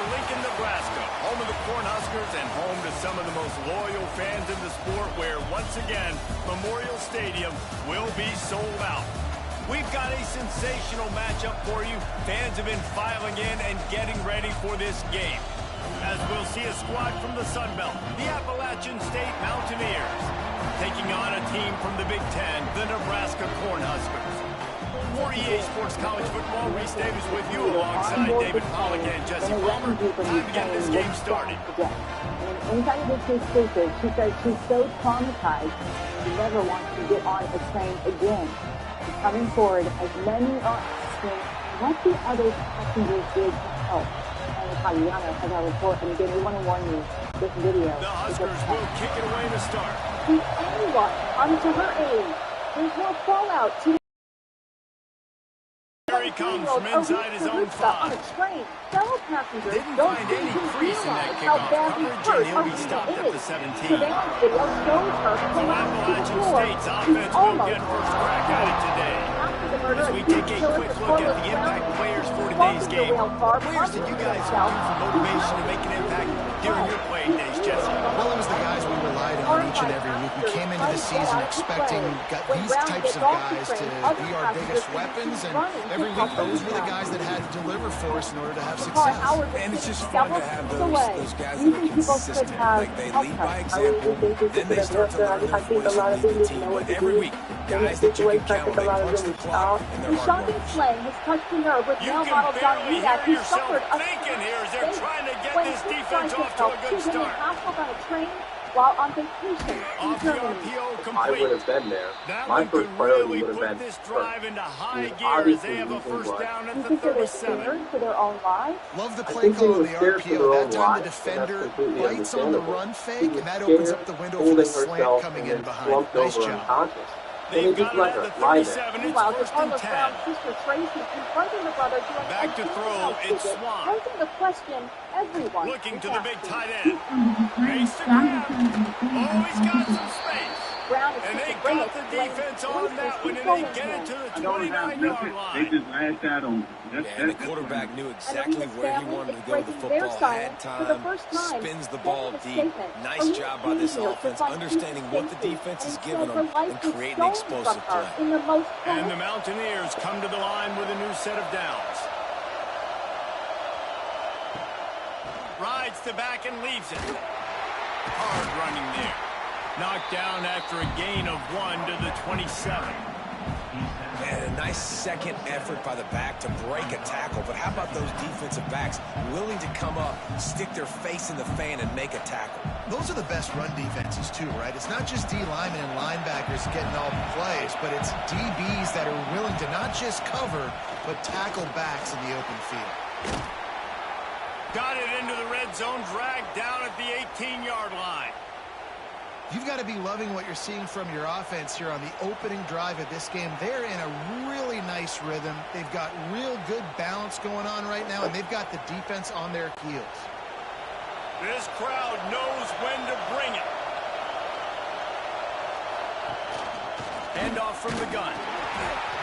Lincoln, Nebraska, home of the Cornhuskers and home to some of the most loyal fans in the sport, where, once again, Memorial Stadium will be sold out. We've got a sensational matchup for you. Fans have been filing in and getting ready for this game, as we'll see a squad from the Sun Belt, the Appalachian State Mountaineers, taking on a team from the Big Ten, the Nebraska Cornhuskers. 48 Sports College Football, Reese Davis with you alongside David Pollock and Jesse Palmer. Time to get this game started. Inside of his speaker, she says she's so traumatized she never wants to get on a train again. She's coming forward as many are asking what the other passengers did to help. And Italiano has our report, and again, we want to warn you, this video. The Huskers will kick it away to start. To anyone comes to her aid, there's more fallout to Here he comes from inside his own 5. on a train. Fellow passengers Didn't don't find seem any to crease in that realize how kickoff badly coverage, hurt and he'll be Arena stopped at the is. 17. Surveillance video shows her So collapse to the Appalachian floor. State's She's offense will almost get first crack at it today. After the murder, As we take a quick look at the impact players for today's game, what players did you guys use for motivation to make an impact during your playing days, Jesse? Well, it was the guys we relied on each and every week. We came into the season expecting these types of guys to be our biggest weapons, and every week those were the guys that had to deliver for us in order to have success. And it's just fun to have those guys that are consistent. Like, they lead by example, then they start to learn their voice and lead the team. But every week, guys that you can count on, they punch the clock, and they're hard shocking play has touched the nerve with You male can model John barely Hudak, hear who yourself suffered a thinking here as they're trying to get when this he defense finds off to a himself good choosing start. a hospital on a train while on vacation in Off the Germany. RPO I complete. would have been there. That My one first could priority really would have put been this first. drive into high He was gear as obviously they have a losing first blood. down Do at you the think they were 37. scared for their own lives? Love the I play think he call on was the scared for RPO. their That own time the lives, and defender that's completely bites on the understandable. run He fake, was and that opens scared, up the window for the holding slant herself, coming and in then behind. slumped Nice over job. unconscious. And They've they got just it let at her the lie there. 37. It's Meanwhile, first and Carlos 10. Brown's sister Tracy confronting the brother during Back to a throw, house it's visit, Swan. posing the question everyone Looking is to the big asking. tight end. Face to grab. Oh, he's got some space. Brown is And they to bring got it, the blames defense on Royce's that one, and they controlling get it him. to the I don't have 29-yard nothing. They line. just lashed out on me. Yeah, and the quarterback knew exactly And where he family wanted is to go with the breaking their football, silence had for the time, first time, spins the sending ball a deep. statement. Nice Elite job by this senior offense, Stephon understanding what the Casey, defense is and giving says them her life and was creating stolen explosive from her play. in the most And the Mountaineers come to the line with a new set of downs. Rides to back and leaves it. Hard running there. Knocked down after a gain of 1 to the 27. And a nice second effort by the back to break a tackle. But how about those defensive backs willing to come up, stick their face in the fan, and make a tackle? Those are the best run defenses, too, right? It's not just D linemen and linebackers getting all the plays, but it's DBs that are willing to not just cover, but tackle backs in the open field. Got it into the red zone, dragged down at the 18-yard line. You've got to be loving what you're seeing from your offense here on the opening drive of this game. They're in a really nice rhythm. They've got real good balance going on right now, and they've got the defense on their heels. This crowd knows when to bring it. Handoff from the gun.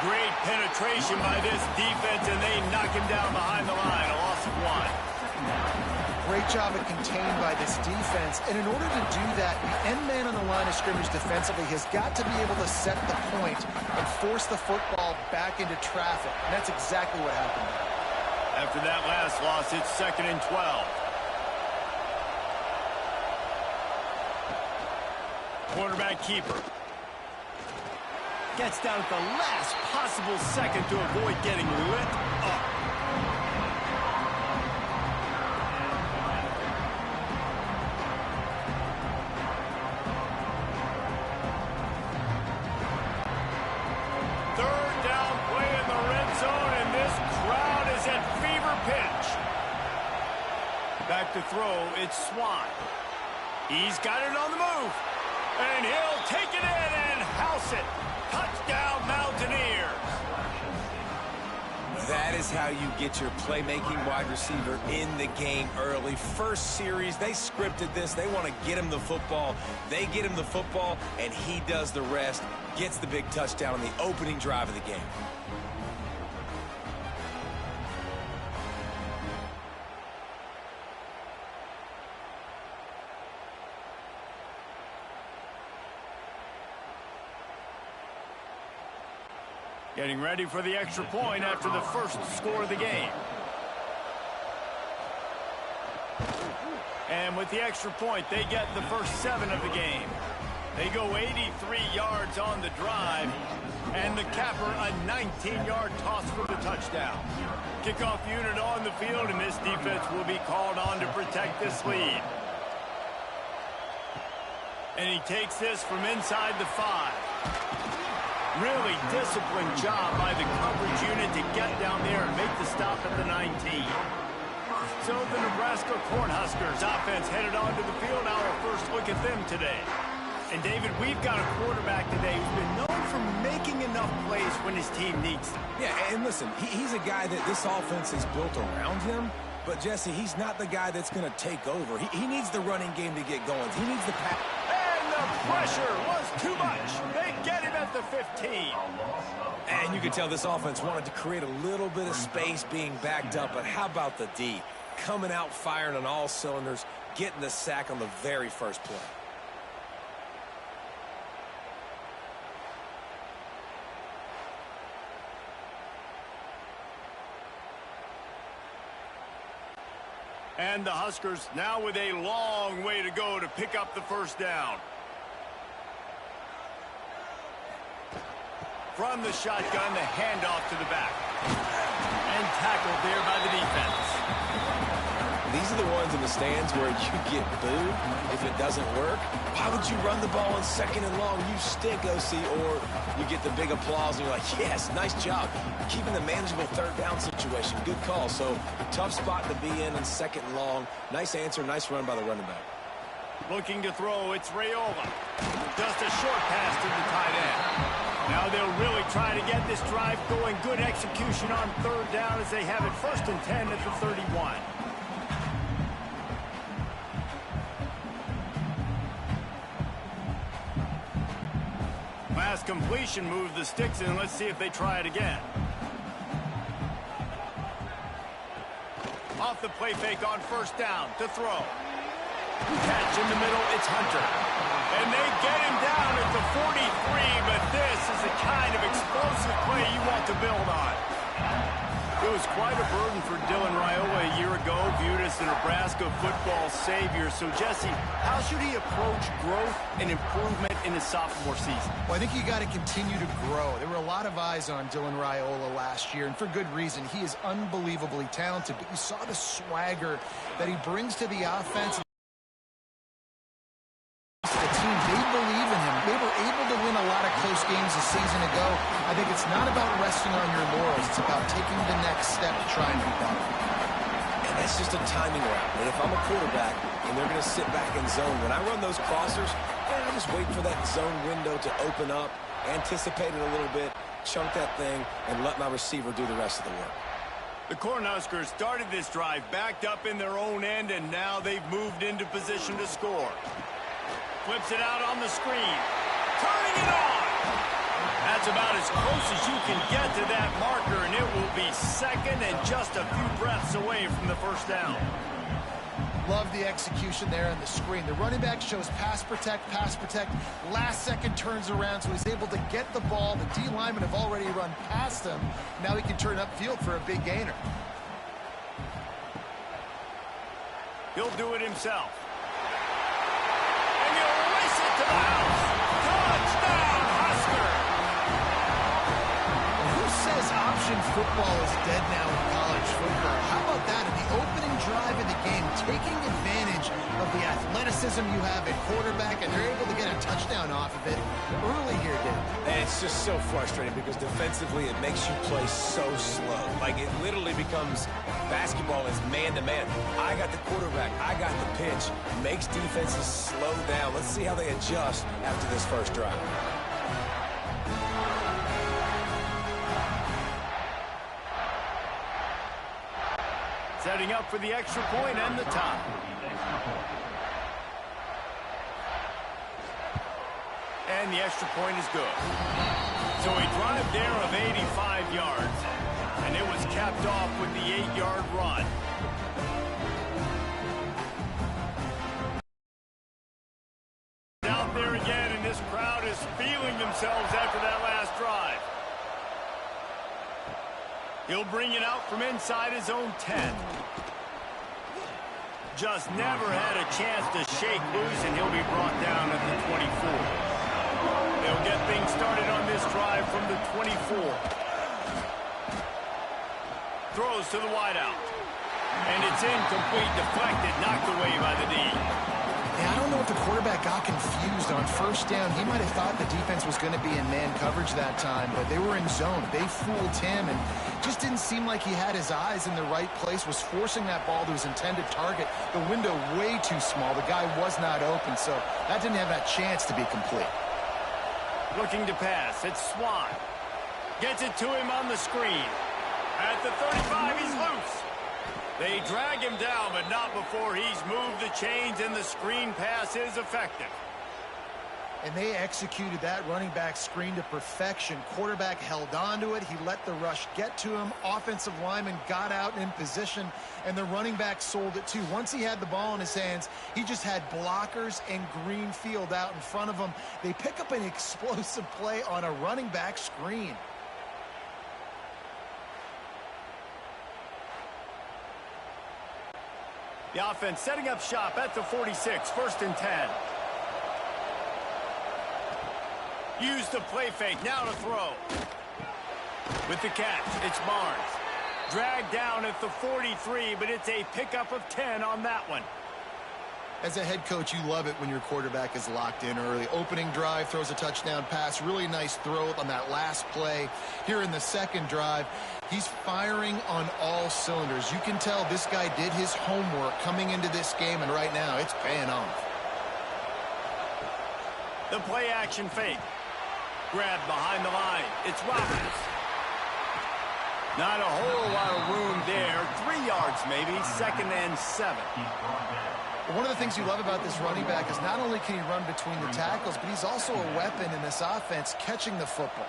Great penetration by this defense, and they knock him down behind the line. A loss of 1. Great job of contained by this defense. And in order to do that, the end man on the line of scrimmage defensively has got to be able to set the point and force the football back into traffic. And that's exactly what happened there. After that last loss, it's 2nd and 12. Quarterback keeper. Gets down at the last possible second to avoid getting lit up. Third down play in the red zone, and this crowd is at fever pitch. Back to throw, it's Swan. He's got it on the move, and he'll take it in and house it. Touchdown, Mountaineers. That is how you get your playmaking wide receiver in the game early. First series, they scripted this. They want to get him the football. They get him the football, and he does the rest. Gets the big touchdown on the opening drive of the game. Getting ready for the extra point after the first score of the game. And with the extra point, they get the first 7 of the game. They go 83 yards on the drive, and the capper a 19-yard toss for the touchdown. Kickoff unit on the field, and this defense will be called on to protect this lead. And he takes this from inside the 5. Really disciplined job by the coverage unit to get down there and make the stop at the 19. So the Nebraska Cornhuskers offense headed onto the field. Now our first look at them today. And David, we've got a quarterback today who's been known for making enough plays when his team needs them. Yeah, and listen, he's a guy that this offense is built around him. But, Jesse, he's not the guy that's going to take over. He needs the running game to get going. He needs the pass. And the pressure was too much. They get him at the 15. And you can tell this offense wanted to create a little bit of space being backed up. But how about the D? Coming out firing on all cylinders, getting the sack on the very first play. And the Huskers now with a long way to go to pick up the first down. From the shotgun, the handoff to the back. And tackled there by the defense. These are the ones in the stands where you get booed if it doesn't work. Why would you run the ball on 2nd and long? You stink, OC. Or you get the big applause and you're like, yes, nice job. Keeping the manageable 3rd down situation. Good call. So tough spot to be in 2nd and long. Nice answer, nice run by the running back. Looking to throw, it's Raiola. Just a short pass to the tight end. Now they'll really try to get this drive going. Good execution on 3rd down as they have it 1st and 10 at the 31. Last completion moved the sticks in. Let's see if they try it again. Off the play fake on 1st down to throw. Catch in the middle, it's Hunter. And they get him down at the 43, but this is the kind of explosive play you want to build on. It was quite a burden for Dylan Raiola a year ago, viewed as the Nebraska football savior. So, Jesse, how should he approach growth and improvement in his sophomore season? Well, I think you got to continue to grow. There were a lot of eyes on Dylan Raiola last year, and for good reason. He is unbelievably talented, but you saw the swagger that he brings to the offense. The team, they believe in him. They were able to win a lot of close games a season ago. I think it's not about resting on your laurels. It's about taking the next step to try and be better. And that's just a timing route. And if I'm a quarterback and they're going to sit back in zone, when I run those crossers, I just wait for that zone window to open up, anticipate it a little bit, chunk that thing, and let my receiver do the rest of the work. The Cornhuskers started this drive backed up in their own end, and now they've moved into position to score. Flips it out on the screen. Turning it on. That's about as close as you can get to that marker, and it will be 2nd and just a few breaths away from the 1st down. Love the execution there on the screen. The running back shows pass protect, last second turns around, so he's able to get the ball. The D linemen have already run past him. Now he can turn upfield for a big gainer. He'll do it himself. And he'll race it to the house. Touchdown, Husker! Who says option football is dead now in college football? How about that in the opening drive of the game, taking advantage of the athleticism you have at quarterback, and they're able to get a touchdown off of it early here, Dave. And it's just so frustrating because defensively it makes you play so slow. Like it literally becomes basketball is man-to-man. I got the quarterback. I got the pitch. Makes defenses slow down. Let's see how they adjust after this first drive. Setting up for the extra point and the tie. And the extra point is good. So a drive there of 85 yards. And it was capped off with the 8-yard run. Out there again, and this crowd is feeling themselves after that last drive. He'll bring it out from inside his own 10. Just never had a chance to shake loose, and he'll be brought down at the 24. They'll get things started on this drive from the 24. Throws to the wideout. And it's incomplete, deflected, knocked away by the D. Yeah, I don't know if the quarterback got confused on first down. He might have thought the defense was going to be in man coverage that time, but they were in zone. They fooled him and just didn't seem like he had his eyes in the right place, was forcing that ball to his intended target. The window way too small. The guy was not open, so that didn't have that chance to be complete. Looking to pass. It's Swan. Gets it to him on the screen. At the 35, he's loose. They drag him down, but not before he's moved the chains, and the screen pass is effective. And they executed that running back screen to perfection. Quarterback held on to it. He let the rush get to him. Offensive lineman got out and in position, and the running back sold it too. Once he had the ball in his hands, he just had blockers and green field out in front of him. They pick up an explosive play on a running back screen. The offense setting up shop at the 46, 1st and 10. Use the play fake, now to throw. With the catch, it's Barnes. Dragged down at the 43, but it's a pickup of 10 on that one. As a head coach, you love it when your quarterback is locked in early. Opening drive, throws a touchdown pass. Really nice throw on that last play. Here in the second drive, he's firing on all cylinders. You can tell this guy did his homework coming into this game, and right now it's paying off. The play action fake. Grabbed behind the line. It's Roberts. Not a whole lot of room there. 3 yards maybe. 2nd and 7. One of the things you love about this running back is not only can he run between the tackles, but he's also a weapon in this offense catching the football.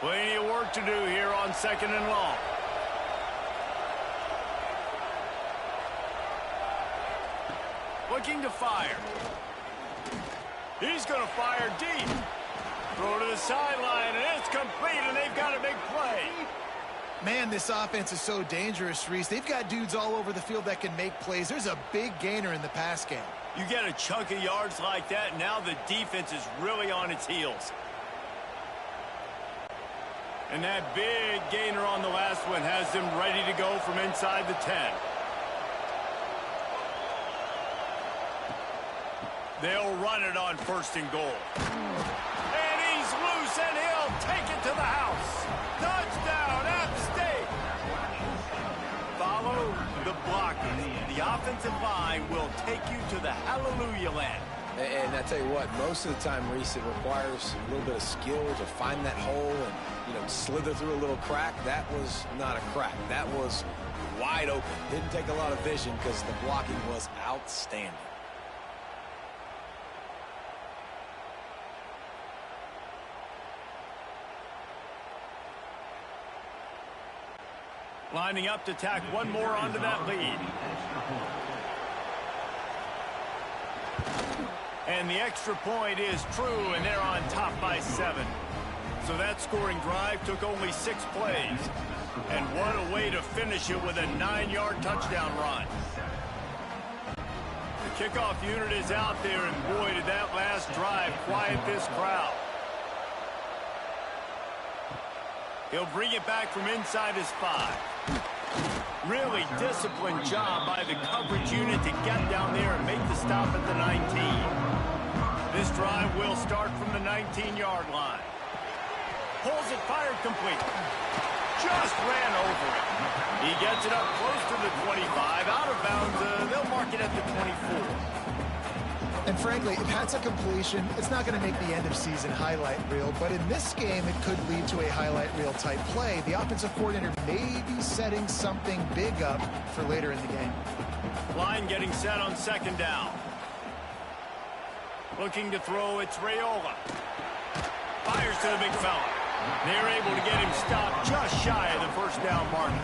Plenty of work to do here on 2nd and long. Looking to fire. He's going to fire deep. Throw to the sideline, and it's complete, and they've got a big play. Man, this offense is so dangerous, Reese. They've got dudes all over the field that can make plays. There's a big gainer in the pass game. You get a chunk of yards like that, now the defense is really on its heels. And that big gainer on the last one has them ready to go from inside the 10. They'll run it on 1st and goal. And he's loose, and he'll take it to the house. Touchdown, App State. Follow the blockers. The offensive line will take you to the hallelujah land. And I tell you what, most of the time, Reese, it requires a little bit of skill to find that hole and, slither through a little crack. That was not a crack. That was wide open. Didn't take a lot of vision because the blocking was outstanding. Lining up to tack one more onto that lead. And the extra point is true, and they're on top by 7. So that scoring drive took only 6 plays. And what a way to finish it with a 9-yard touchdown run. The kickoff unit is out there, and boy, did that last drive quiet this crowd. He'll bring it back from inside his 5. Really disciplined job by the coverage unit to get down there and make the stop at the 19. This drive will start from the 19-yard line. Pulls it, fired complete. Just ran over it. He gets it up close to the 25. Out of bounds, they'll mark it at the 24. And frankly, if that's a completion, it's not going to make the end-of-season highlight reel. But in this game, it could lead to a highlight reel type play. The offensive coordinator may be setting something big up for later in the game. Line getting set on 2nd down. Looking to throw, it's Raiola. Fires to the big fella. They're able to get him stopped just shy of the 1st down marker.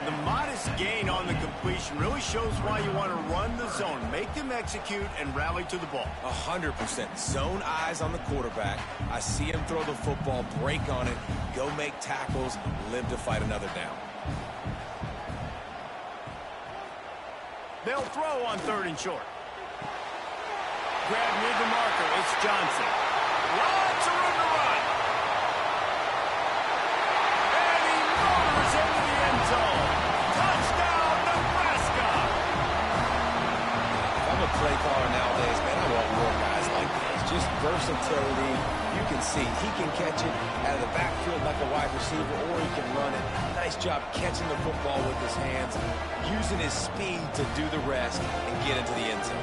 The modest Nice gain on the completion. Really shows why you want to run the zone. Make them execute and rally to the ball. 100%. Zone eyes on the quarterback. I see him throw the football, break on it, go make tackles, live to fight another down. They'll throw on 3rd and short. Grab near the marker. It's Johnson. Lots of room to run. And he motors into the end zone. Touchdown, Nebraska. If I'm a play caller nowadays, man, I want more guys like this. Just versatility. You can see he can catch it out of the backfield like a wide receiver, or he can run it. Nice job catching the football with his hands, using his speed to do the rest and get into the end zone.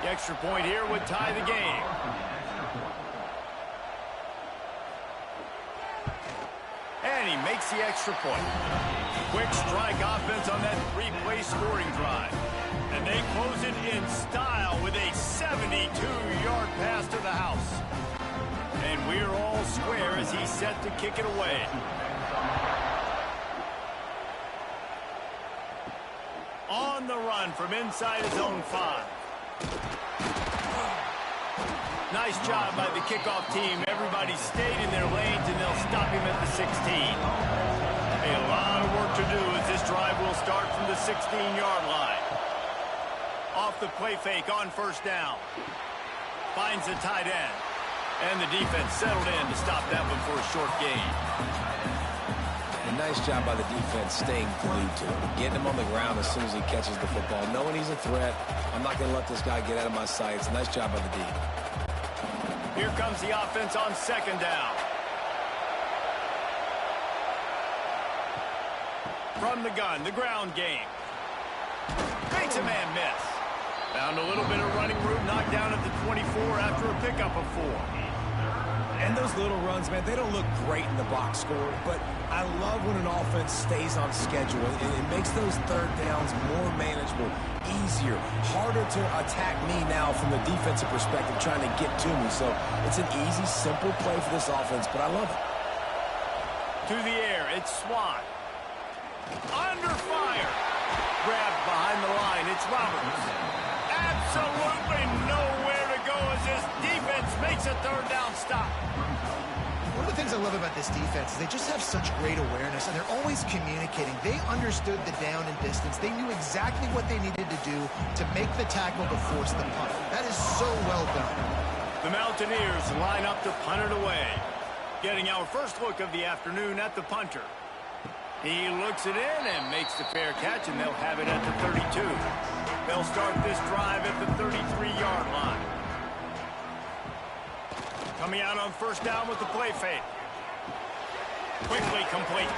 The extra point here would tie the game. And he makes the extra point. Quick strike offense on that 3-play scoring drive. And they close it in style with a 72-yard pass to the house. And we're all square as he's set to kick it away. On the run from inside his own 5. Nice job by the kickoff team. Everybody stayed in their lanes, and they'll stop him at the 16. A lot of work to do as this drive will start from the 16-yard line. Off the play fake on 1st down. Finds the tight end. And the defense settled in to stop that one for a short gain. A nice job by the defense staying glued to him, getting him on the ground as soon as he catches the football, knowing he's a threat. I'm not going to let this guy get out of my sights. Nice job by the D. Here comes the offense on 2nd down. From the gun, the ground game. Makes a man miss. Found a little bit of running room, knocked down at the 24 after a pickup of 4. And those little runs, man, they don't look great in the box score, but I love when an offense stays on schedule. It makes those 3rd downs more manageable, easier, harder to attack me now from the defensive perspective trying to get to me. So it's an easy, simple play for this offense, but I love it. To the air, it's Swan. Under fire. Grabbed behind the line, it's Roberts. Absolutely nowhere to go as this defense makes a 3rd down stop. One of the things I love about this defense is they just have such great awareness, and they're always communicating. They understood the down and distance. They knew exactly what they needed to do to make the tackle to force the punt. That is so well done. The Mountaineers line up to punt it away. Getting our first look of the afternoon at the punter. He looks it in and makes the fair catch, and they'll have it at the 32. They'll start this drive at the 33-yard line. Coming out on 1st down with the play fake. Quickly complete.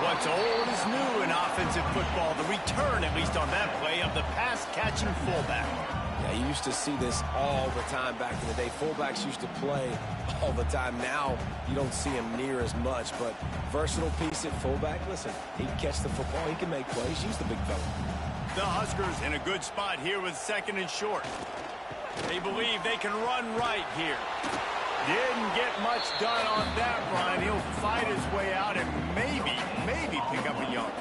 What's old is new in offensive football. The return, at least on that play, of the pass-catching fullback. Yeah, you used to see this all the time back in the day. Fullbacks used to play all the time. Now you don't see him near as much, but versatile piece at fullback. Listen, he can catch the football. He can make plays. Use the big fella. The Huskers in a good spot here with 2nd and short. They believe they can run right here. Didn't get much done on that run. He'll fight his way out and maybe pick up a yard.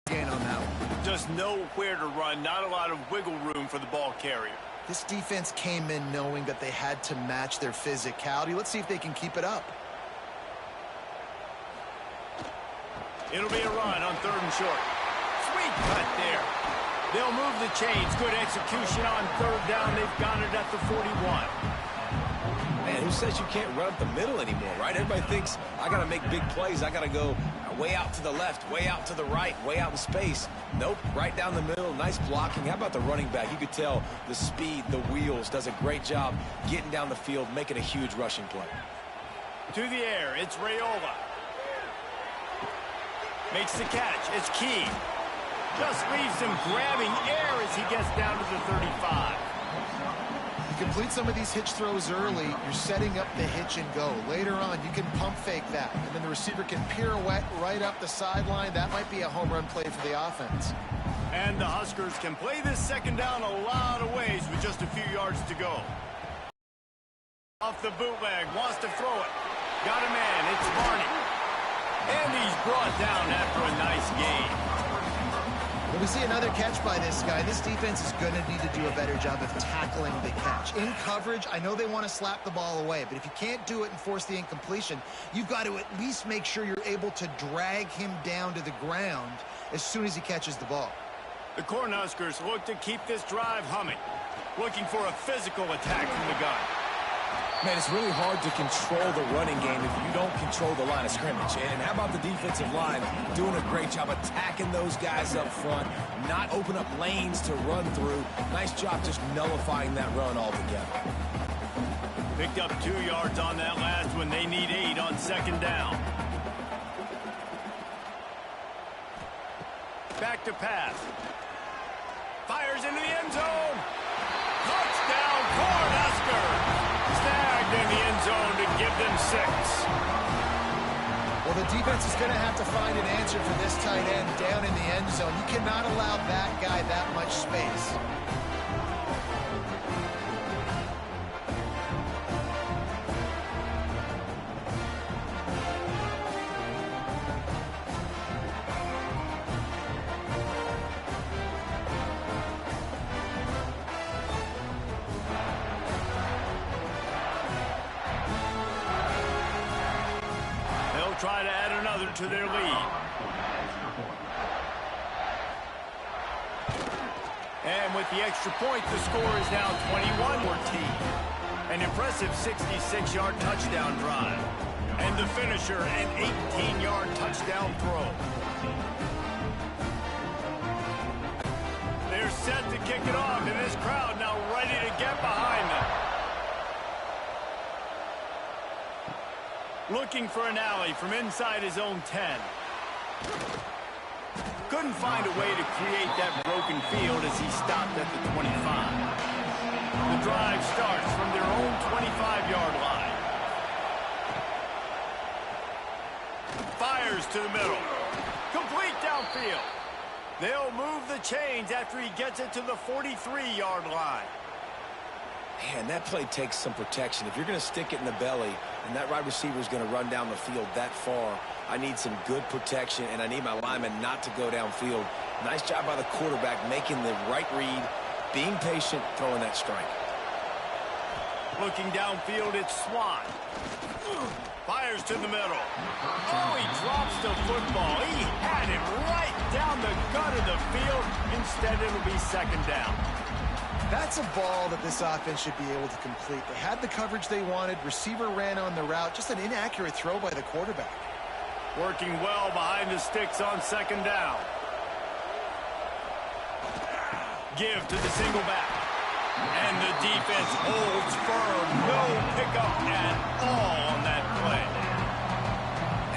Gain on that one. Just nowhere to run. Not a lot of wiggle room for the ball carrier. This defense came in knowing that they had to match their physicality. Let's see if they can keep it up. It'll be a run on 3rd and short. Sweet cut there. They'll move the chains. Good execution on 3rd down. They've got it at the 41. Man, who says you can't run up the middle anymore, right? Everybody thinks I got to make big plays. I got to go way out to the left, way out to the right, way out in space. Nope, right down the middle. Nice blocking. How about the running back? You could tell the speed, the wheels, does a great job getting down the field, making a huge rushing play. To the air, it's Raiola. Makes the catch. It's Key. Just leaves him grabbing air as he gets down to the 35. complete some of these hitch throws early, you're setting up the hitch and go. Later on, you can pump fake that, and then the receiver can pirouette right up the sideline. That might be a home run play for the offense. And the Huskers can play this second down a lot of ways with just a few yards to go. Off the bootleg, wants to throw it. Got a man, it's Barney. And he's brought down after a nice gain. When we see another catch by this guy, this defense is going to need to do a better job of tackling the catch. In coverage, I know they want to slap the ball away, but if you can't do it and force the incompletion, you've got to at least make sure you're able to drag him down to the ground as soon as he catches the ball. The Cornhuskers look to keep this drive humming, looking for a physical attack from the gun. Man, it's really hard to control the running game if you don't control the line of scrimmage. And how about the defensive line doing a great job attacking those guys up front, not open up lanes to run through. Nice job just nullifying that run altogether. Picked up 2 yards on that last one. They need 8 on second down. Back to pass. Fires into the end zone. Touchdown, Cornhuskers! Snagged in the end zone to give them 6. Well, the defense is going to have to find an answer for this tight end down in the end zone. You cannot allow that guy that much space. Try to add another to their lead. And with the extra point, the score is now 21-14. An impressive 66-yard touchdown drive. And the finisher, an 18-yard touchdown throw. They're set to kick it off, and this crowd now ready to get behind them. Looking for an alley from inside his own 10. Couldn't find a way to create that broken field as he stopped at the 25. The drive starts from their own 25-yard line. Fires to the middle. Complete downfield. They'll move the chains after he gets it to the 43-yard line. Man, that play takes some protection. If you're going to stick it in the belly and that wide receiver is going to run down the field that far, I need some good protection, and I need my lineman not to go downfield. Nice job by the quarterback making the right read, being patient, throwing that strike. Looking downfield, it's Swan. Fires to the middle. Oh, he drops the football. He had it right down the gut of the field. Instead, it'll be second down. That's a ball that this offense should be able to complete. They had the coverage they wanted. Receiver ran on the route. Just an inaccurate throw by the quarterback. Working well behind the sticks on second down. Give to the single back. And the defense holds firm. No pickup at all on that play.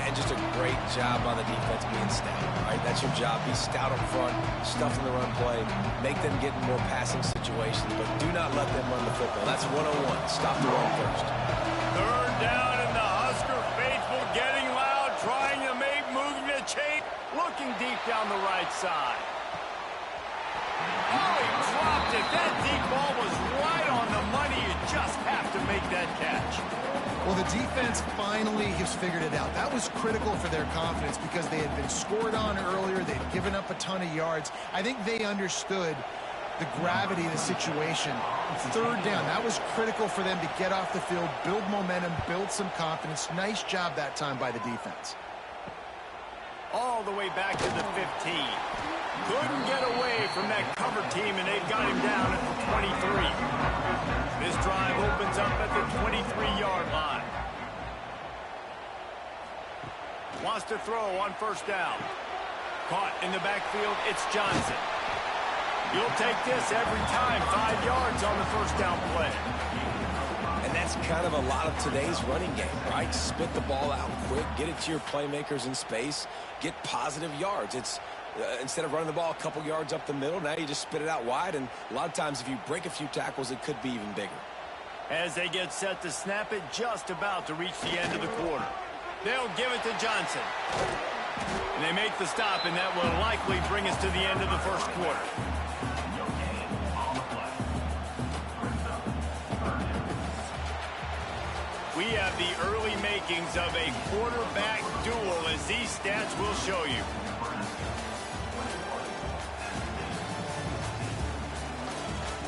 And just a great job by the defense being stout. Right? That's your job. Be stout up front, stuff in the run play, make them get in more passing situations, but do not let them run the football. That's 101. Stop the run first. Third down, and the Husker faithful getting loud, trying to make, moving the chain, looking deep down the right side. Oh, he dropped it. That deep ball was right on the money. You just have to make that catch. Well, the defense finally has figured it out. That was critical for their confidence because they had been scored on earlier. They'd given up a ton of yards. I think they understood the gravity of the situation. Third down, that was critical for them to get off the field, build momentum, build some confidence. Nice job that time by the defense. All the way back to the 15. Couldn't get away from that cover team, and they've got him down at the 23. This drive opens up at the 23-yard line. Wants to throw on first down. Caught in the backfield, it's Johnson. You'll take this every time. 5 yards on the first down play. And that's kind of a lot of today's running game, right? Spit the ball out quick, get it to your playmakers in space, get positive yards. It's instead of running the ball a couple yards up the middle, now you just spit it out wide, and a lot of times if you break a few tackles, it could be even bigger. As they get set to snap it, just about to reach the end of the quarter. They'll give it to Johnson. And they make the stop, and that will likely bring us to the end of the first quarter. We have the early makings of a quarterback duel, as these stats will show you.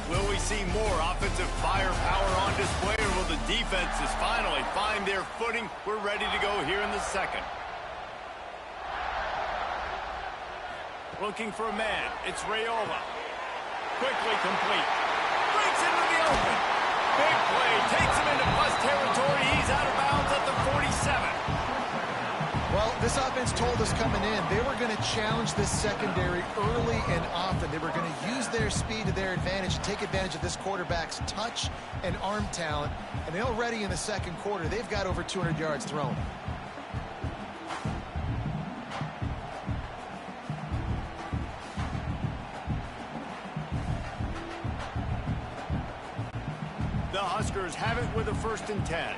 Will we see more offensive firepower on display, or will the defenses finally find their footing? We're ready to go here in the second. Looking for a man. It's Raiola. Quickly complete. Breaks into the open. Big play. Takes him into bust territory. He's out of bounds at the 47. Well, this offense told us coming in they were going to challenge this secondary early and often. They were going to use their speed to their advantage and take advantage of this quarterback's touch and arm talent. And already in the second quarter, they've got over 200 yards thrown. The Huskers have it with a 1st and 10.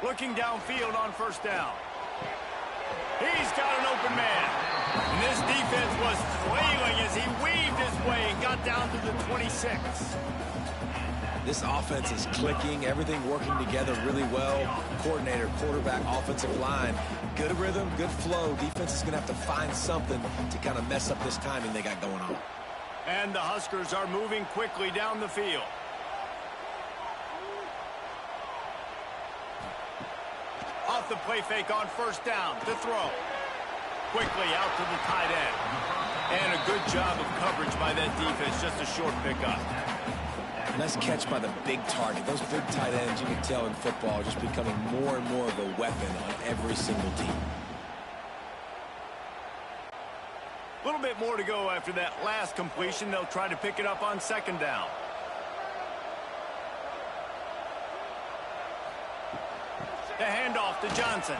Looking downfield on 1st down. He's got an open man. And this defense was flailing as he weaved his way and got down to the 26. This offense is clicking, everything working together really well. Coordinator, quarterback, offensive line. Good rhythm, good flow. Defense is going to have to find something to kind of mess up this timing they got going on. And the Huskers are moving quickly down the field. Off the play fake on 1st down to throw. Quickly out to the tight end. And a good job of coverage by that defense. Just a short pickup. Nice catch by the big target. Those big tight ends, you can tell in football, are just becoming more and more of a weapon on every single team. A little bit more to go after that last completion. They'll try to pick it up on 2nd down. The handoff to Johnson.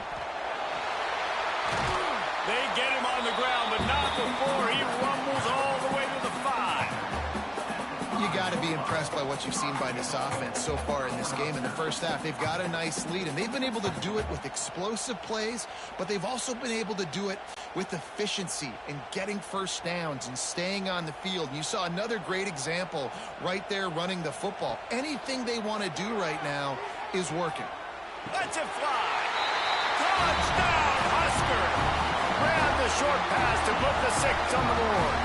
They get him on the ground, but not before he rumbles all the way to the 5. You got to be impressed by what you've seen by this offense so far in this game. In the first half, they've got a nice lead, and they've been able to do it with explosive plays, but they've also been able to do it with efficiency and getting 1st downs and staying on the field. And you saw another great example right there running the football. Anything they want to do right now is working. Let's it fly. Touchdown, Husker. Ran the short pass to put the 6 on the board.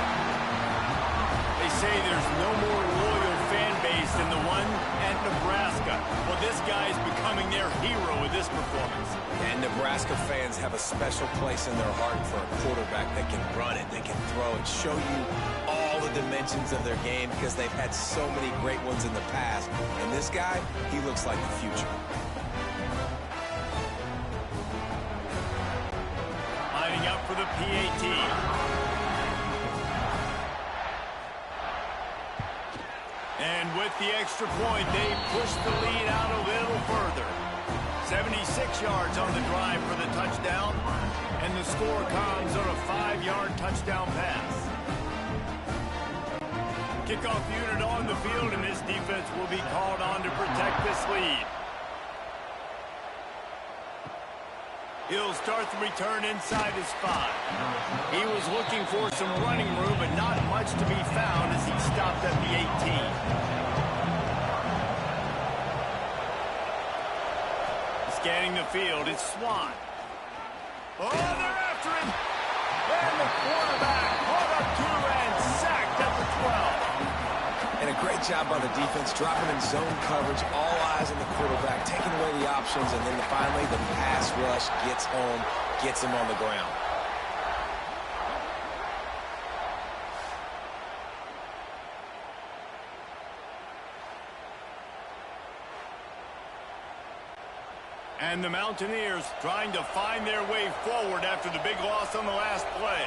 They say there's no more loyal fan base than the one at Nebraska. Well, this guy's becoming their hero with this performance. And Nebraska fans have a special place in their heart for a quarterback that can run it, that can throw it, show you all the dimensions of their game, because they've had so many great ones in the past. And this guy, he looks like the future. Lining up for the PAT. And with the extra point, they push the lead out a little further. 76 yards on the drive for the touchdown. And the score comes on a 5-yard touchdown pass. Kickoff unit on the field, and this defense will be called on to protect this lead. He'll start the return inside his 5. He was looking for some running room, but not much to be found as he stopped at the 18. Scanning the field, it's Swan. Oh, they're after him! And the quarterback caught up to and sacked at the 12. And a great job by the defense, dropping in zone coverage, all eyes on the quarterback, taking away the options, and then finally the pass rush gets home, gets him on the ground. And the Mountaineers trying to find their way forward after the big loss on the last play.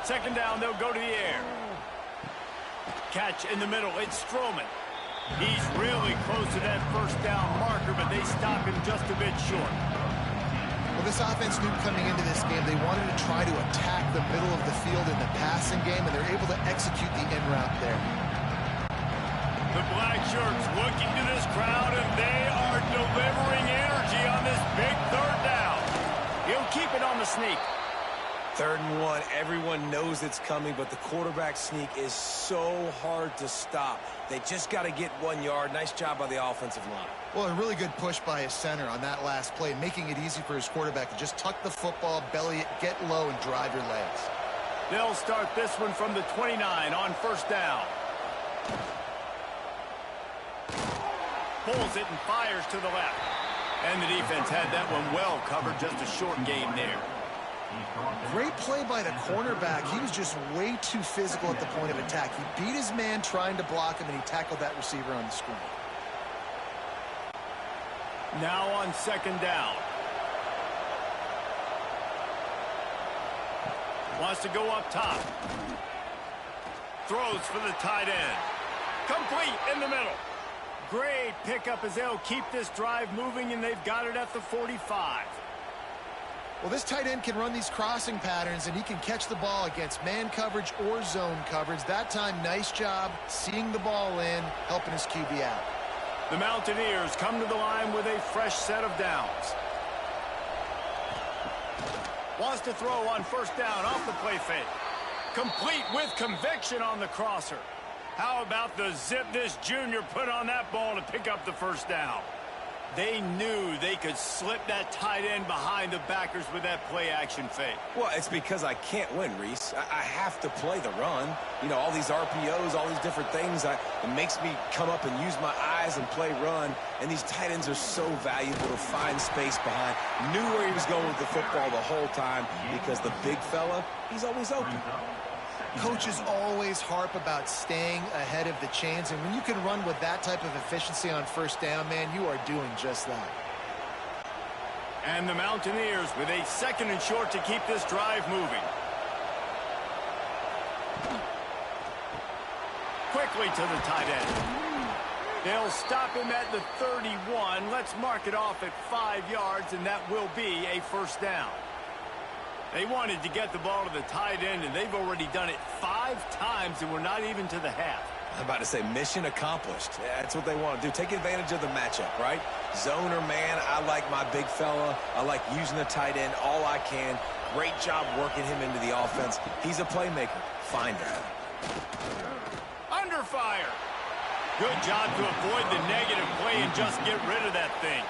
2nd down, they'll go to the air. Catch in the middle, it's Stroman. He's really close to that 1st down marker, but they stop him just a bit short. Well, this offense knew coming into this game they wanted to try to attack the middle of the field in the passing game, and they're able to execute the in route there. The black shirts looking to this crowd, and they are delivering energy on this big third down. He'll keep it on the sneak. 3rd and 1. Everyone knows it's coming, but the quarterback sneak is so hard to stop. They just got to get 1 yard. Nice job by the offensive line. Well, a really good push by his center on that last play, making it easy for his quarterback to just tuck the football, belly it, get low, and drive your legs. They'll start this one from the 29 on 1st down. Pulls it and fires to the left. And the defense had that one well covered. Just a short game there. Great play by the cornerback. He was just way too physical at the point of attack. He beat his man trying to block him, and he tackled that receiver on the screen. Now on 2nd down. Wants to go up top. Throws for the tight end. Complete in the middle. Great pickup as they'll keep this drive moving, and they've got it at the 45. Well, this tight end can run these crossing patterns, and he can catch the ball against man coverage or zone coverage. That time, nice job seeing the ball in, helping his QB out. The Mountaineers come to the line with a fresh set of downs. Wants to throw on 1st down off the play fake. Complete with conviction on the crosser. How about the zip this junior put on that ball to pick up the 1st down? They knew they could slip that tight end behind the backers with that play-action fake. Well, it's because I can't win, Reese. I have to play the run. You know, all these RPOs, all these different things. It makes me come up and use my eyes and play run. And these tight ends are so valuable to find space behind. Knew where he was going with the football the whole time because the big fella, he's always open. Coaches always harp about staying ahead of the chains, and when you can run with that type of efficiency on 1st down, man, you are doing just that. And the Mountaineers with a 2nd and short to keep this drive moving. Quickly to the tight end. They'll stop him at the 31. Let's mark it off at 5 yards, and that will be a 1st down. They wanted to get the ball to the tight end, and they've already done it 5 times, and we're not even to the half. I'm about to say mission accomplished. Yeah, that's what they want to do. Take advantage of the matchup, right? Zone or man, I like my big fella. I like using the tight end all I can. Great job working him into the offense. He's a playmaker. Find him. Under fire. Good job to avoid the negative play and just get rid of that thing.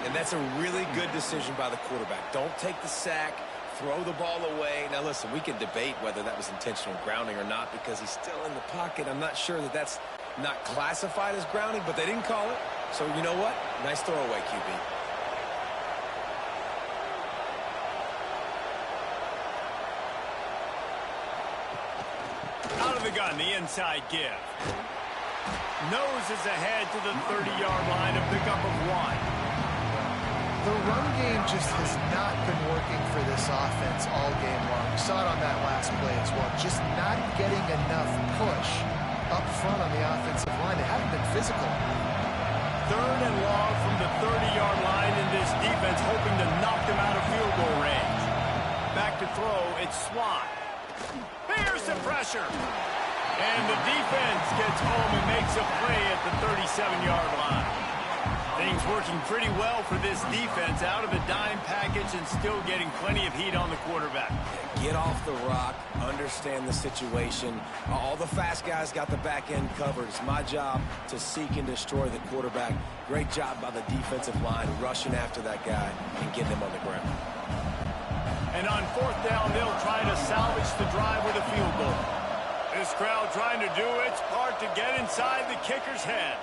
And that's a really good decision by the quarterback. Don't take the sack. Throw the ball away. Now, listen, we can debate whether that was intentional grounding or not because he's still in the pocket. I'm not sure that that's not classified as grounding, but they didn't call it. So, you know what? Nice throwaway, QB. Out of the gun, the inside give. Noses ahead to the 30-yard line, a pickup of 1. The run game just has not been working for this offense all game long. We saw it on that last play as well. Just not getting enough push up front on the offensive line. They haven't been physical. 3rd and long from the 30-yard line, and this defense hoping to knock them out of field goal range. Back to throw, it's Swan. There's some pressure. And the defense gets home and makes a play at the 37-yard line. Things working pretty well for this defense, out of the dime package and still getting plenty of heat on the quarterback. Get off the rock, understand the situation. All the fast guys got the back end covered. It's my job to seek and destroy the quarterback. Great job by the defensive line rushing after that guy and getting him on the ground. And on 4th down, they'll try to salvage the drive with a field goal. This crowd trying to do its part to get inside the kicker's head.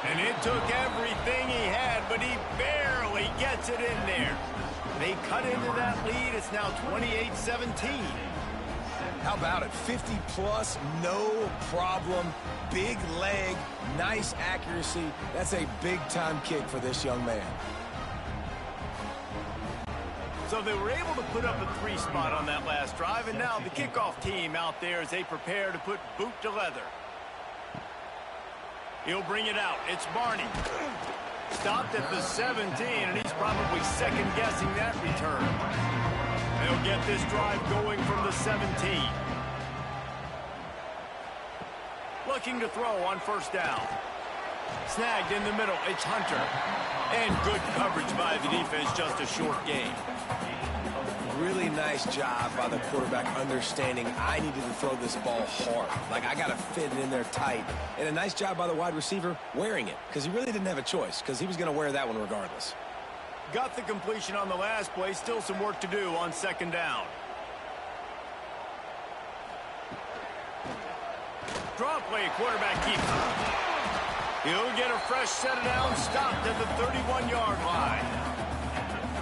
And it took everything he had, but he barely gets it in there. They cut into that lead. It's now 28-17. How about it? 50-plus, no problem. Big leg, nice accuracy. That's a big-time kick for this young man. So they were able to put up a 3 spot on that last drive, and now the kickoff team out there as they prepare to put boot to leather. He'll bring it out. It's Barney. Stopped at the 17, and he's probably second-guessing that return. They'll get this drive going from the 17. Looking to throw on first down. Snagged in the middle. It's Hunter. And good coverage by the defense, just a short gain. Really nice job by the quarterback understanding I needed to throw this ball hard. Like, I got to fit it in there tight. And a nice job by the wide receiver wearing it, because he really didn't have a choice, because he was going to wear that one regardless. Got the completion on the last play. Still some work to do on second down. Draw play, quarterback keeps it. He'll get a fresh set of downs, stopped at the 31-yard line.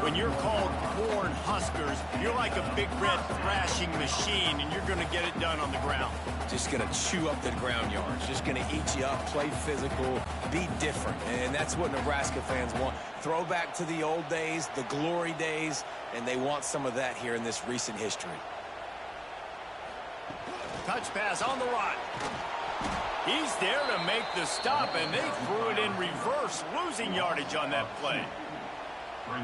When you're called Cornhuskers, you're like a big red thrashing machine, and you're going to get it done on the ground. Just going to chew up the ground yards. Just going to eat you up, play physical, be different. And that's what Nebraska fans want. Throwback to the old days, the glory days, and they want some of that here in this recent history. Touch pass on the run. He's there to make the stop, and they threw it in reverse, losing yardage on that play.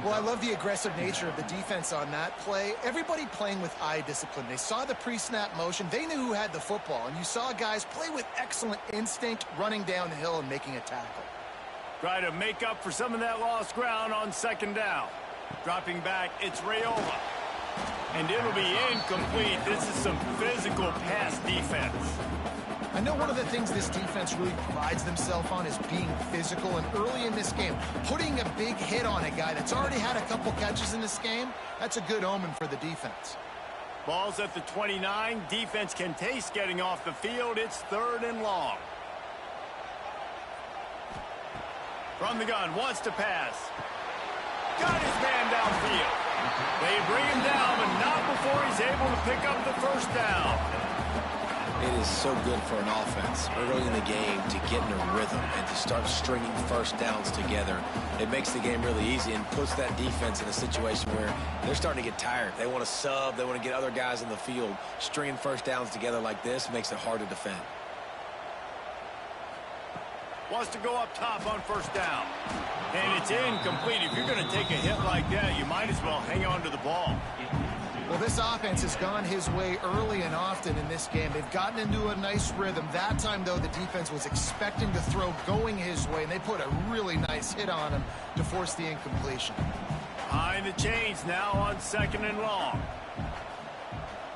Well, I love the aggressive nature of the defense on that play. Everybody playing with eye discipline. They saw the pre-snap motion. They knew who had the football, and you saw guys play with excellent instinct, running down the hill and making a tackle. Try to make up for some of that lost ground on second down. Dropping back, it's Raiola. And it'll be incomplete. This is some physical pass defense. I know one of the things this defense really prides themselves on is being physical, and early in this game, putting a big hit on a guy that's already had a couple catches in this game, that's a good omen for the defense. Ball's at the 29. Defense can taste getting off the field. It's 3rd and long. From the gun, wants to pass. Got his man downfield. They bring him down, but not before he's able to pick up the first down. It is so good for an offense early in the game to get in a rhythm and to start stringing first downs together. It makes the game really easy and puts that defense in a situation where they're starting to get tired. They want to sub. They want to get other guys in the field. Stringing first downs together like this makes it hard to defend. Wants to go up top on first down. And it's incomplete. If you're going to take a hit like that, you might as well hang on to the ball. Well, this offense has gone his way early and often in this game. They've gotten into a nice rhythm. That time, though, the defense was expecting the throw going his way, and they put a really nice hit on him to force the incompletion. Behind the chains now on 2nd and long.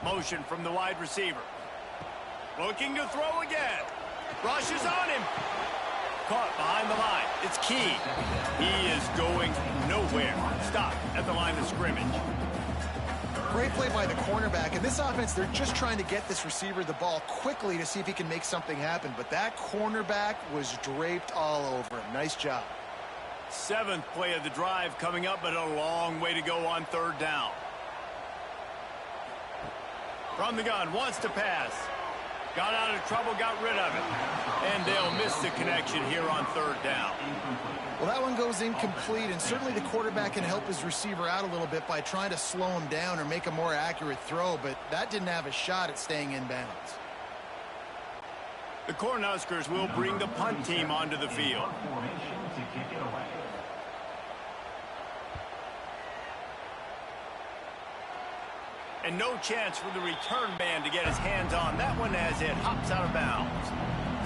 Motion from the wide receiver. Looking to throw again. Rushes on him. Caught behind the line. It's Key. He is going nowhere. Stop at the line of scrimmage. Great play by the cornerback. In this offense, they're just trying to get this receiver the ball quickly to see if he can make something happen. But that cornerback was draped all over him. Nice job. 7th play of the drive coming up, but a long way to go on 3rd down. From the gun, wants to pass. Got out of trouble, got rid of it. And they'll miss the connection here on 3rd down. Well, that one goes incomplete, and certainly the quarterback can help his receiver out a little bit by trying to slow him down or make a more accurate throw, but that didn't have a shot at staying in bounds. The Cornhuskers will bring the punt team onto the field. And no chance for the return man to get his hands on that one as it hops out of bounds.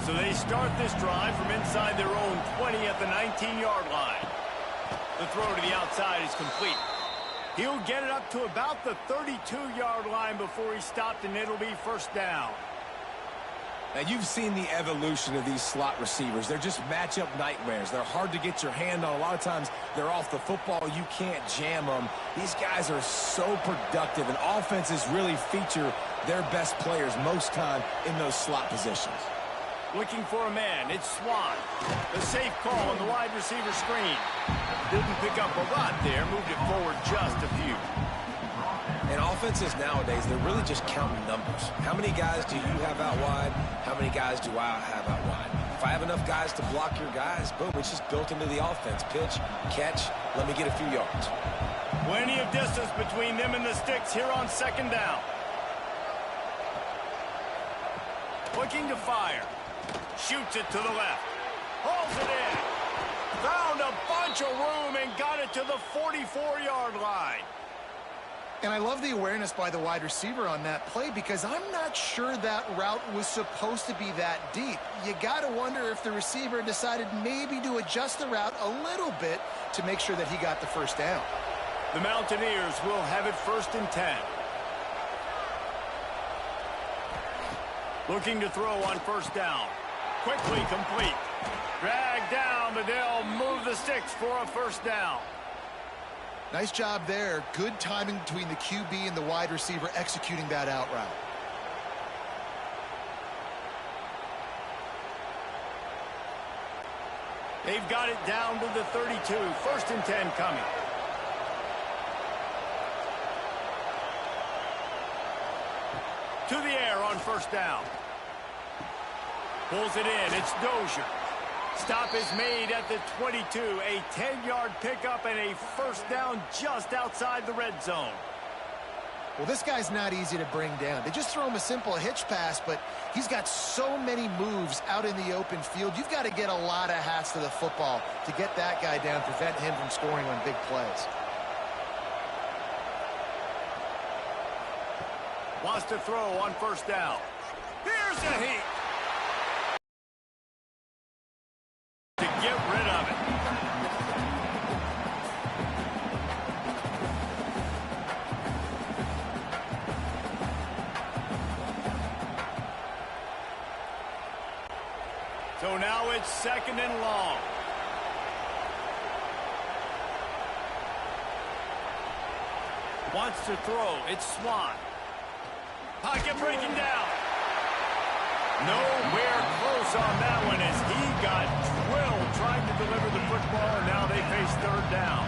So they start this drive from inside their own 20 at the 19-yard line. The throw to the outside is complete. He'll get it up to about the 32-yard line before he stopped, and it'll be first down. Now, you've seen the evolution of these slot receivers. They're just matchup nightmares. They're hard to get your hand on. A lot of times, they're off the football. You can't jam them. These guys are so productive, and offenses really feature their best players most time in those slot positions. Looking for a man. It's Swan. The safe call on the wide receiver screen. Didn't pick up a lot there. Moved it forward just a few. And offenses nowadays, they're really just counting numbers. How many guys do you have out wide? How many guys do I have out wide? If I have enough guys to block your guys, boom, it's just built into the offense. Pitch, catch, let me get a few yards. Plenty of distance between them and the sticks here on 2nd down. Looking to fire. Shoots it to the left. Hauls it in. Found a fire. potential room and got it to the 44-yard line. And I love the awareness by the wide receiver on that play because I'm not sure that route was supposed to be that deep. You got to wonder if the receiver decided maybe to adjust the route a little bit to make sure that he got the first down. The Mountaineers will have it 1st and 10. Looking to throw on 1st down. Quickly complete. Dragged down, but they'll move the sticks for a 1st down. Nice job there. Good timing between the QB and the wide receiver executing that out route. They've got it down to the 32. 1st and 10 coming. To the air on 1st down. Pulls it in. It's Dozier. Stop is made at the 22. A 10-yard pickup and a 1st down just outside the red zone. Well, this guy's not easy to bring down. They just throw him a simple hitch pass, but he's got so many moves out in the open field. You've got to get a lot of hats to the football to get that guy down, prevent him from scoring on big plays. Wants to throw on 1st down. Here's a heat. To get rid of it. So now it's 2nd and long. Wants to throw. It's Swan. Pocket breaking down. Nowhere close on that one as he got drilled trying to deliver the football, and now they face 3rd down.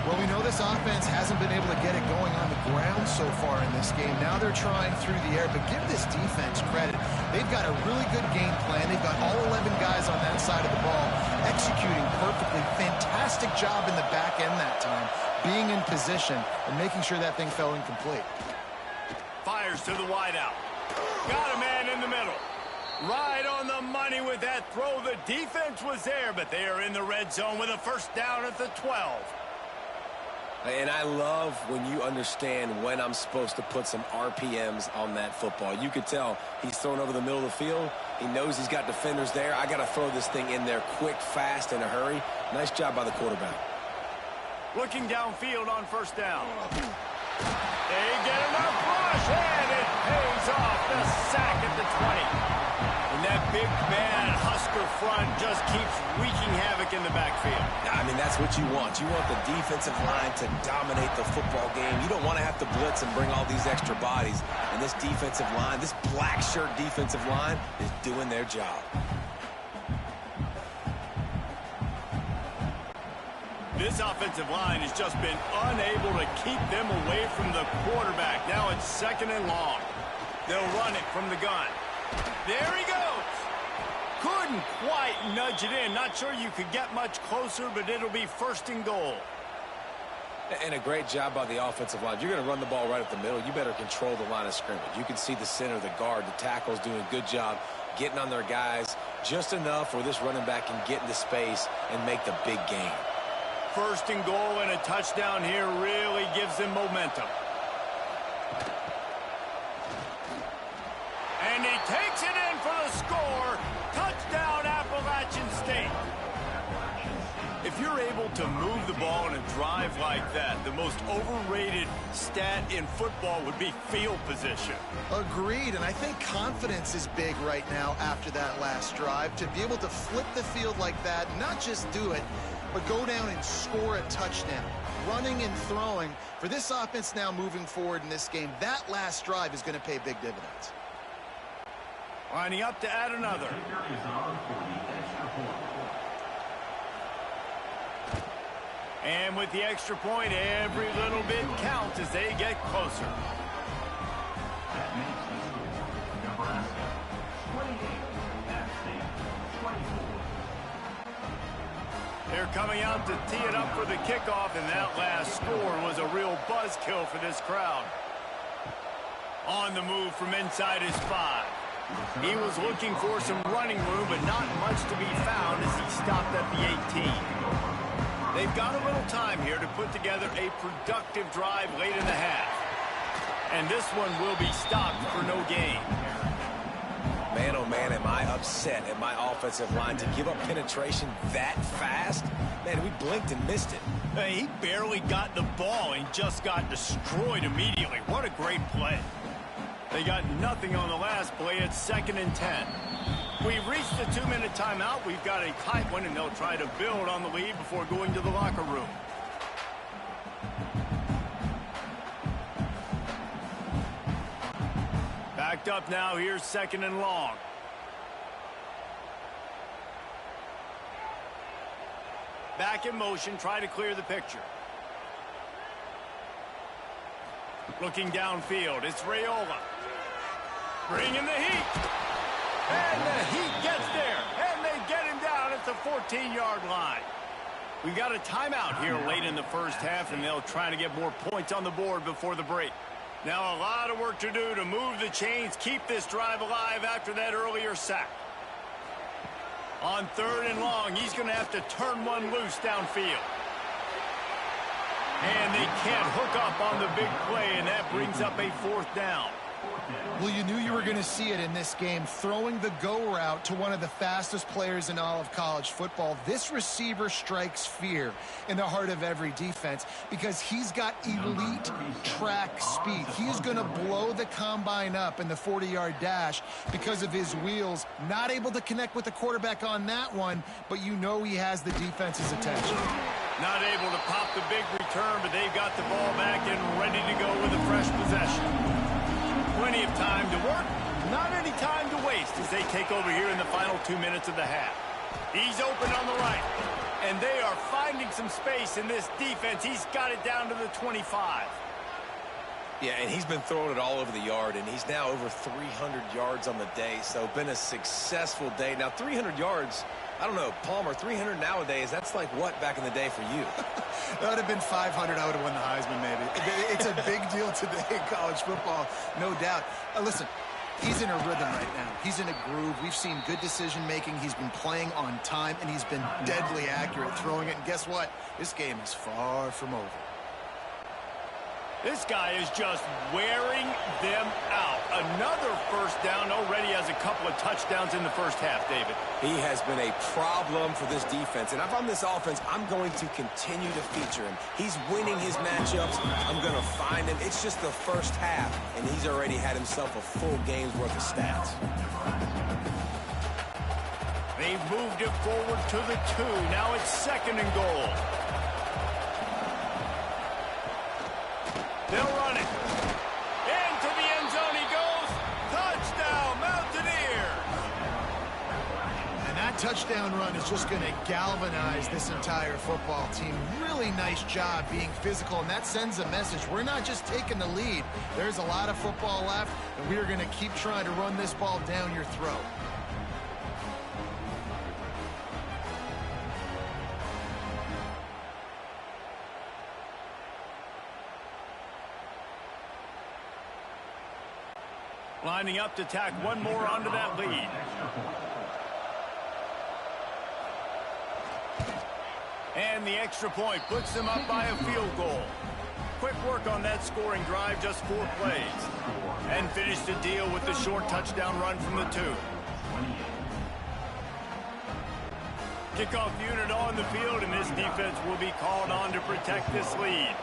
Well, we know this offense hasn't been able to get it going on the ground so far in this game. Now they're trying through the air, but give this defense credit. They've got a really good game plan. They've got all 11 guys on that side of the ball executing perfectly. Fantastic job in the back end that time, being in position and making sure that thing fell incomplete. Fires to the wideout. Got a man in the middle. Right on the money with that throw. The defense was there, but they are in the red zone with a 1st down at the 12. And I love when you understand when I'm supposed to put some RPMs on that football. You could tell he's thrown over the middle of the field. He knows he's got defenders there. I got to throw this thing in there quick, fast, in a hurry. Nice job by the quarterback. Looking downfield on 1st down. They get enough rush, and it pays off. The sack at the 20. And that big man Husker front just keeps wreaking havoc in the backfield. I mean, that's what you want. You want the defensive line to dominate the football game. You don't want to have to blitz and bring all these extra bodies. And this defensive line, this black shirt defensive line, is doing their job. This offensive line has just been unable to keep them away from the quarterback. Now it's 2nd and long. They'll run it from the gun. There he goes. Couldn't quite nudge it in. Not sure you could get much closer, but it'll be 1st and goal. And a great job by the offensive line. If you're going to run the ball right up the middle, you better control the line of scrimmage. You can see the center, the guard, the tackles doing a good job getting on their guys just enough where this running back can get into space and make the big game. 1st and goal, and a touchdown here really gives them momentum. And he takes it in for the score. Touchdown, Appalachian State. If you're able to move the ball in a drive like that, the most overrated stat in football would be field position. Agreed, and I think confidence is big right now after that last drive. To be able to flip the field like that, not just do it, but go down and score a touchdown. Running and throwing. For this offense now moving forward in this game, that last drive is going to pay big dividends. Lining up to add another. And with the extra point, every little bit counts as they get closer. They're coming out to tee it up for the kickoff, and that last score was a real buzzkill for this crowd. On the move from inside his 5. He was looking for some running room, but not much to be found as he stopped at the 18. They've got a little time here to put together a productive drive late in the half. And this one will be stopped for no gain. Man, oh man, am I upset at my offensive line to give up penetration that fast? Man, we blinked and missed it. Hey, he barely got the ball and just got destroyed immediately. What a great play. They got nothing on the last play. It's 2nd and 10. We've reached the 2-minute timeout. We've got a tight one, and they'll try to build on the lead before going to the locker room. Backed up now. Here's 2nd and long. Back in motion. Try to clear the picture. Looking downfield. It's Raiola. Bringing the heat. And the heat gets there. And they get him down at the 14-yard line. We got a timeout here late in the first half, and they'll try to get more points on the board before the break. Now a lot of work to do to move the chains, keep this drive alive after that earlier sack. On 3rd and long, he's going to have to turn one loose downfield. And they can't hook up on the big play, and that brings up a 4th down. Well, you knew you were going to see it in this game, throwing the go route to one of the fastest players in all of college football. This receiver strikes fear in the heart of every defense because he's got elite track speed. He is going to blow the combine up in the 40-yard dash because of his wheels. Not able to connect with the quarterback on that one, but you know he has the defense's attention. Not able to pop the big return, but they've got the ball back and ready to go with a fresh possession. Plenty of time to work, not any time to waste as they take over here in the final 2 minutes of the half. He's open on the right, and they are finding some space in this defense. He's got it down to the 25. Yeah, and he's been throwing it all over the yard, and he's now over 300 yards on the day, so been a successful day. Now, 300 yards, I don't know, Palmer, 300 nowadays, that's like what back in the day for you? That would have been 500. I would have won the Heisman, maybe. It's a big deal today in college football, no doubt. Listen, he's in a rhythm right now. He's in a groove. We've seen good decision-making. He's been playing on time, and he's been deadly accurate throwing it. And guess what? This game is far from over. This guy is just wearing them out. Another 1st down, already has a couple of touchdowns in the first half, David. He has been a problem for this defense, and if I'm this offense, I'm going to continue to feature him. He's winning his matchups. I'm going to find him. It's just the first half, and he's already had himself a full game's worth of stats. They've moved it forward to the 2. Now it's 2nd and goal. They'll run it. Into the end zone he goes. Touchdown, Mountaineers. And that touchdown run is just going to galvanize this entire football team. Really nice job being physical, and that sends a message. We're not just taking the lead. There's a lot of football left, and we are going to keep trying to run this ball down your throat. Lining up to tack one more onto that lead. And the extra point puts them up by a field goal. Quick work on that scoring drive, just 4 plays. And finish the deal with the short touchdown run from the 2. Kickoff unit on the field, and this defense will be called on to protect this lead.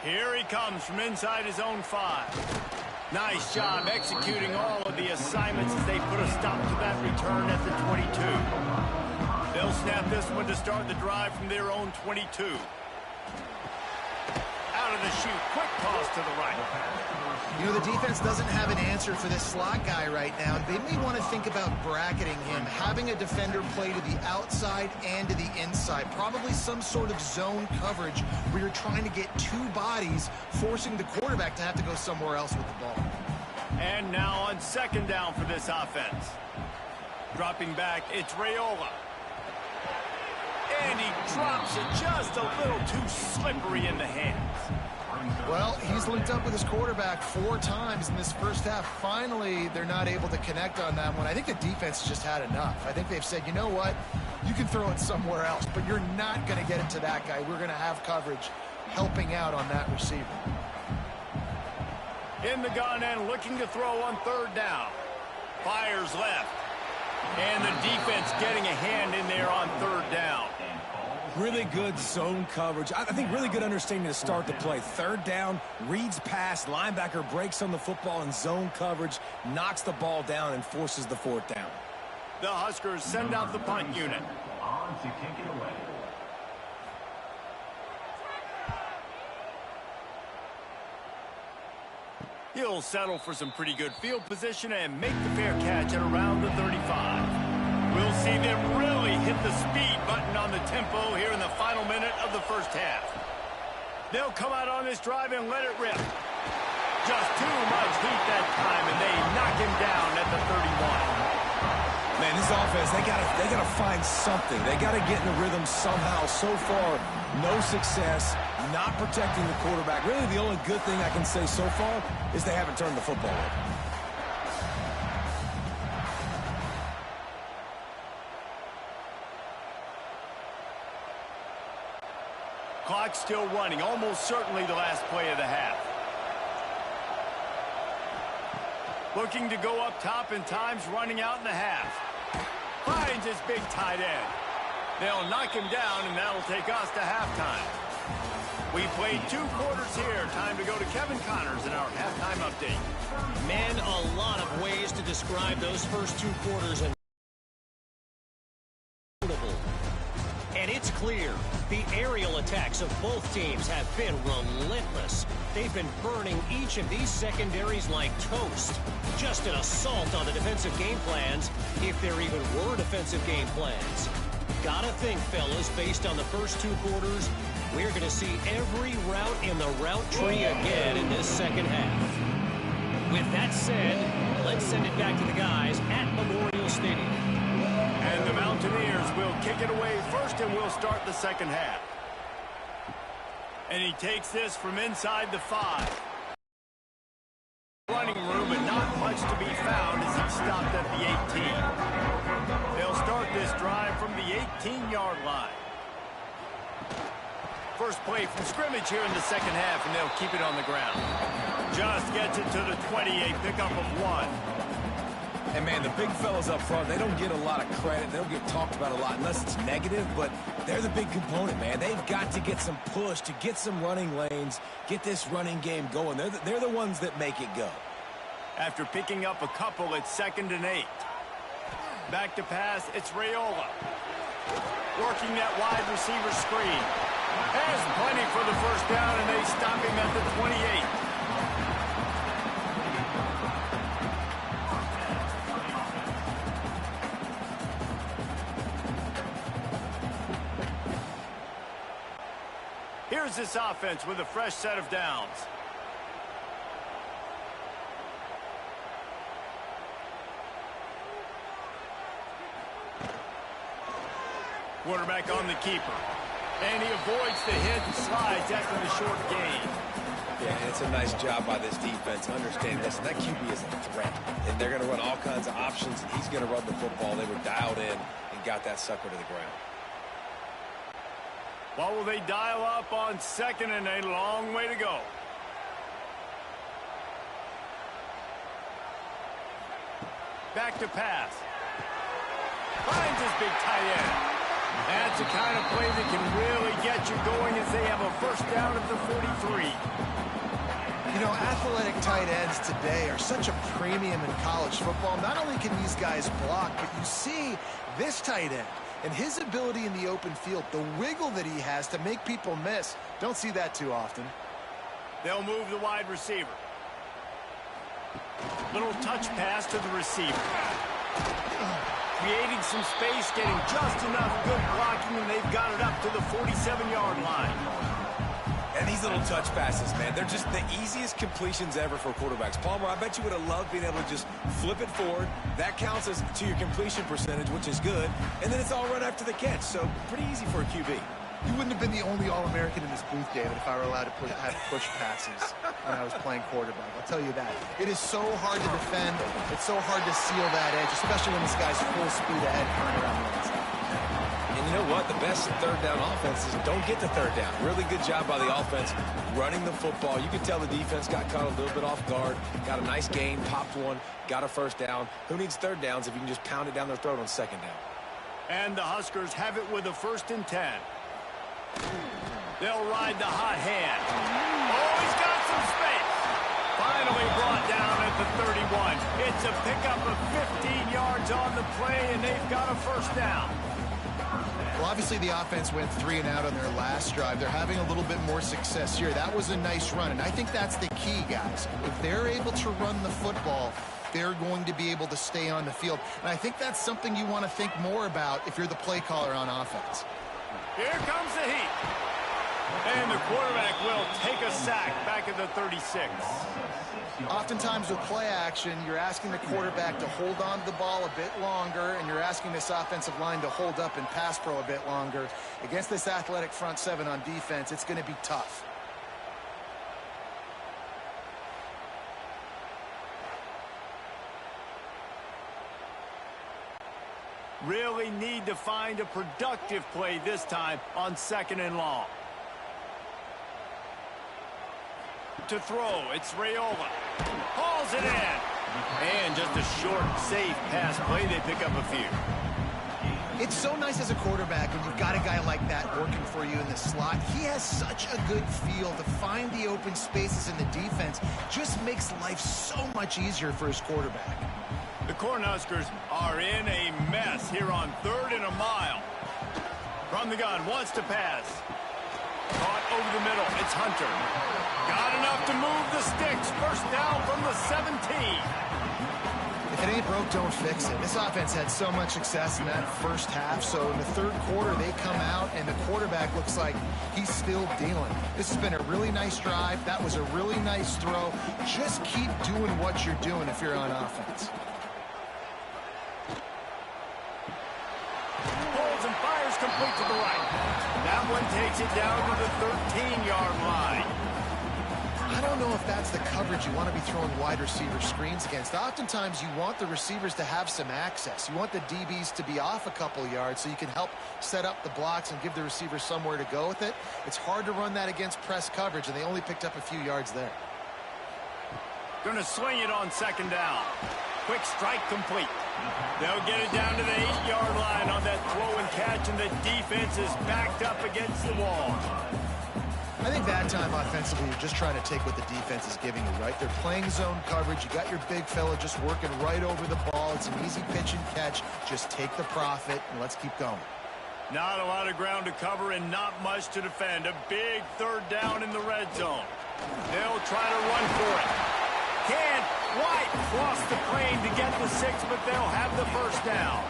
Here he comes from inside his own 5. Nice job executing all of the assignments as they put a stop to that return at the 22. They'll snap this one to start the drive from their own 22. Out of the chute, quick toss to the right. You know, the defense doesn't have an answer for this slot guy right now. They may want to think about bracketing him, having a defender play to the outside and to the inside. Probably some sort of zone coverage where you're trying to get 2 bodies, forcing the quarterback to have to go somewhere else with the ball. And now on 2nd down for this offense. Dropping back, it's Raiola. And he drops it just a little too slippery in the hands. Well, he's linked up with his quarterback 4 times in this first half. Finally, they're not able to connect on that one. I think the defense just had enough. I think they've said, you know what? You can throw it somewhere else, but you're not going to get it to that guy. We're going to have coverage helping out on that receiver. In the gun and looking to throw on 3rd down. Fires left. And the defense getting a hand in there on 3rd down. Really good zone coverage. I think really good understanding to start the play. 3rd down, reads pass, linebacker breaks on the football in zone coverage, knocks the ball down and forces the 4th down. The Huskers send out the punt unit. On to kick it away. He'll settle for some pretty good field position and make the fair catch at around the 35. We'll see them really hit the speed button on the tempo here in the final minute of the first half. They'll come out on this drive and let it rip. Just too much heat that time, and they knock him down at the 31. Man, this offense, they gotta find something. They gotta get in the rhythm somehow. So far, no success, not protecting the quarterback. Really, the only good thing I can say so far is they haven't turned the football over. Clock still running, almost certainly the last play of the half. Looking to go up top, and time's running out in the half. Finds his big tight end. They'll knock him down, and that'll take us to halftime. We played 2 quarters here. Time to go to Kevin Connors in our halftime update. Man, a lot of ways to describe those first 2 quarters. And it's clear the aerial attacks of both teams have been relentless. They've been burning each of these secondaries like toast. Just an assault on the defensive game plans, if there even were defensive game plans. Gotta think, fellas, based on the first 2 quarters, we're going to see every route in the route tree again in this second half. With that said, let's send it back to the guys at Memorial Stadium. And the Mountaineers will kick it away first, and we'll start the second half. And he takes this from inside the 5. Running room, but not much to be found as he stopped at the 18. They'll start this drive from the 18-yard line. First play from scrimmage here in the second half, and they'll keep it on the ground. Just gets it to the 28, pickup of 1. And, man, the big fellas up front, they don't get a lot of credit. They don't get talked about a lot unless it's negative, but they're the big component, man. They've got to get some push, to get some running lanes, get this running game going. They're the ones that make it go. After picking up a couple, it's 2nd and 8. Back to pass, it's Raiola. Working that wide receiver screen. Has plenty for the first down, and they stop him at the 28. Here's this offense with a fresh set of downs. Quarterback on the keeper. And he avoids the hit and slides after the short gain. Yeah, it's a nice job by this defense. Understand this. That QB is a threat. And they're going to run all kinds of options, and he's going to run the football. They were dialed in and got that sucker to the ground. What will they dial up on 2nd and a long way to go? Back to pass. Finds his big tight end. That's the kind of play that can really get you going as they have a first down at the 43. You know, athletic tight ends today are such a premium in college football. Not only can these guys block, but you see this tight end and his ability in the open field, the wiggle that he has to make people miss. Don't see that too often. They'll move the wide receiver. Little touch pass to the receiver. Creating some space, getting just enough good blocking, and they've got it up to the 47-yard line. And these little touch passes, man, they're just the easiest completions ever for quarterbacks. Palmer, I bet you would have loved being able to just flip it forward. That counts as to your completion percentage, which is good. And then it's all right after the catch, so pretty easy for a QB. You wouldn't have been the only All-American in this booth, David, if I were allowed to have push passes when I was playing quarterback. I'll tell you that. It is so hard to defend. It's so hard to seal that edge, especially when this guy's full speed ahead coming around the inside. And you know what? The best third down offenses don't get to third down. Really good job by the offense running the football. You can tell the defense got caught a little bit off guard, got a nice gain, popped one, got a first down. Who needs third downs if you can just pound it down their throat on second down? And the Huskers have it with a 1st and 10. They'll ride the hot hand. Oh, he's got some space. Finally brought down at the 31. It's a pickup of 15 yards on the play, and they've got a 1st down. Well, obviously the offense went 3 and out on their last drive. They're having a little bit more success here. That was a nice run, and I think that's the key, guys. If they're able to run the football, they're going to be able to stay on the field. And I think that's something you want to think more about if you're the play caller on offense. Here comes the heat. And the quarterback will take a sack back at the 36. Oftentimes with play action, you're asking the quarterback to hold on to the ball a bit longer, and you're asking this offensive line to hold up and pass pro a bit longer. Against this athletic front 7 on defense, it's going to be tough. Really need to find a productive play this time on 2nd and long. To throw, it's Raiola. Hauls it in. And just a short, safe pass play. They pick up a few. It's so nice as a quarterback when you've got a guy like that working for you in the slot. He has such a good feel to find the open spaces in the defense. Just makes life so much easier for his quarterback. The Cornhuskers are in a mess here on 3rd and a mile. From the gun, wants to pass. Caught over the middle, it's Hunter. Got enough to move the sticks. 1st down from the 17. If it ain't broke, don't fix it. This offense had so much success in that 1st half, so in the 3rd quarter, they come out, and the quarterback looks like he's still dealing. This has been a really nice drive. That was a really nice throw. Just keep doing what you're doing if you're on offense. Complete to the right. That one takes it down to the 13-yard line. I don't know if that's the coverage you want to be throwing wide receiver screens against. Oftentimes, you want the receivers to have some access. You want the DBs to be off a couple yards so you can help set up the blocks and give the receivers somewhere to go with it. It's hard to run that against press coverage, and they only picked up a few yards there. Going to swing it on 2nd down. Quick strike complete. They'll get it down to the 8-yard line on that throw and catch, and the defense is backed up against the wall. I think that time offensively, you're just trying to take what the defense is giving you, right? They're playing zone coverage. You got your big fella just working right over the ball. It's an easy pitch and catch. Just take the profit, and let's keep going. Not a lot of ground to cover and not much to defend. A big 3rd down in the red zone. They'll try to run for it. Can't quite cross the plane to get the 6, but they'll have the 1st down.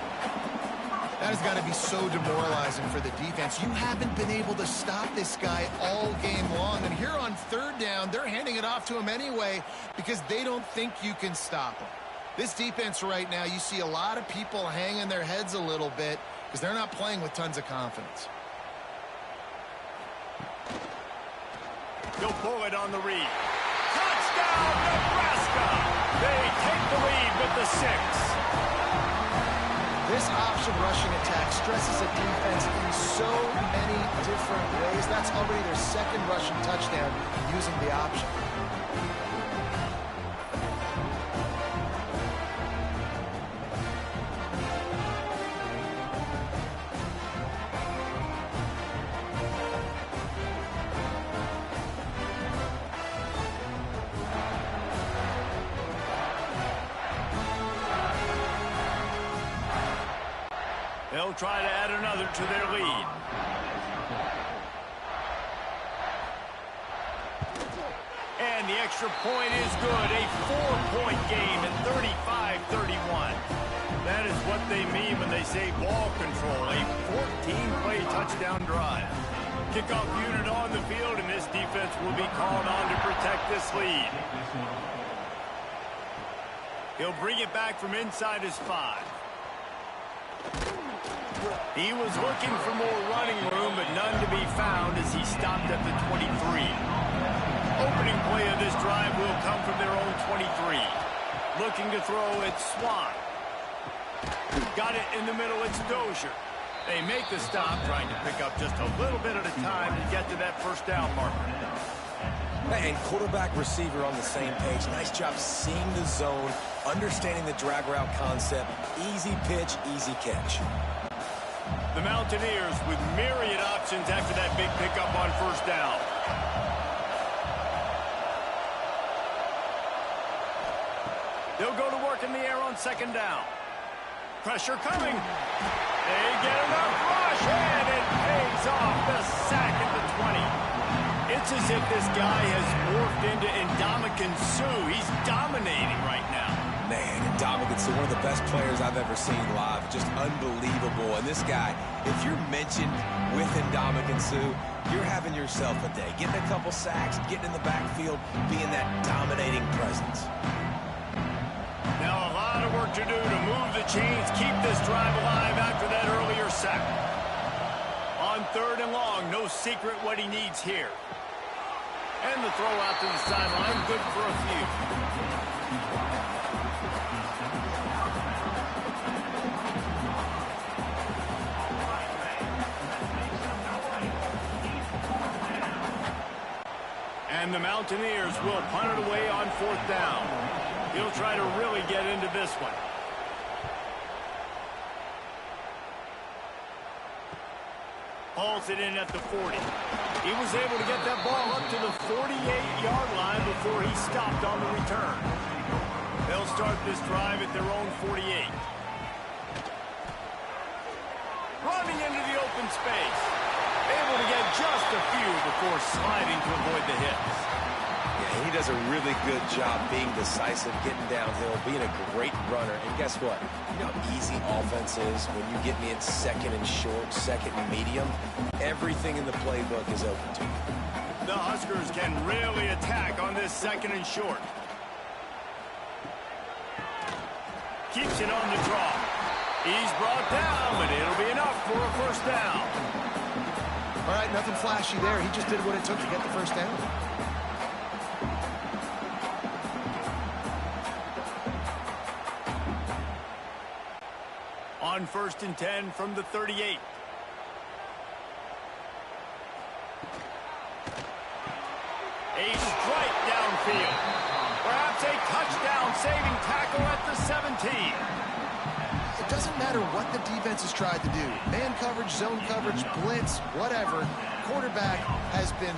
That has got to be so demoralizing for the defense. You haven't been able to stop this guy all game long. And here on 3rd down, they're handing it off to him anyway because they don't think you can stop him. This defense right now, you see a lot of people hanging their heads a little bit because they're not playing with tons of confidence. He'll pull it on the read. Touchdown, Nebraska! They take the lead with the 6. This option rushing attack stresses a defense in so many different ways. That's already their 2nd rushing touchdown using the option. They'll try to add another to their lead. And the extra point is good. A 4-point game at 35-31. That is what they mean when they say ball control. A 14-play touchdown drive. Kickoff unit on the field, and this defense will be called on to protect this lead. He'll bring it back from inside his 5. He was looking for more running room, but none to be found as he stopped at the 23. Opening play of this drive will come from their own 23. Looking to throw, it's Swan. Got it in the middle, it's Dozier. They make the stop, trying to pick up just a little bit at a time to get to that first down marker. And quarterback receiver on the same page. Nice job seeing the zone, understanding the drag route concept. Easy pitch, easy catch. The Mountaineers with myriad options after that big pickup on first down. They'll go to work in the air on second down. Pressure coming. They get enough rush, and it pays off the sack at the 20. It's as if this guy has morphed into Ndamukong Suh. He's dominating right now. Man, Ndamukong Suh, one of the best players I've ever seen live. Just unbelievable. And this guy, if you're mentioned with Ndamukong Suh, you're having yourself a day. Getting a couple sacks, getting in the backfield, being that dominating presence. Now a lot of work to do to move the chains, keep this drive alive after that earlier sack. On third and long, no secret what he needs here. And the throw out to the sideline, good for a few. And the Mountaineers will punt it away on fourth down. He'll try to really get into this one. Hauls it in at the 40. He was able to get that ball up to the 48-yard line before he stopped on the return. They'll start this drive at their own 48. Running into the open space. Able to get just a few before sliding to avoid the hits. Yeah, he does a really good job being decisive, getting downhill, being a great runner. And guess what? You know how easy offense is when you get me in second and short, second and medium. Everything in the playbook is open to you. The Huskers can really attack on this second and short. Keeps it on the draw. He's brought down, but it'll be enough for a first down. All right, nothing flashy there. He just did what it took to get the first down. On first and 10 from the 38. A strike downfield. Perhaps a touchdown-saving tackle at the 17. It doesn't matter what the defense has tried to do. Man coverage, zone coverage, blitz, whatever. Quarterback has been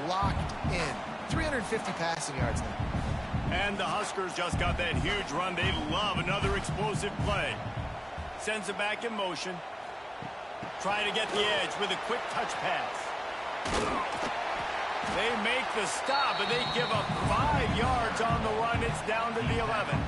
locked in. 350 passing yards now. And the Huskers just got that huge run. They love another explosive play. Sends it back in motion. Try to get the edge with a quick touch pass. They make the stop, and they give up 5 yards on the run. It's down to the 11.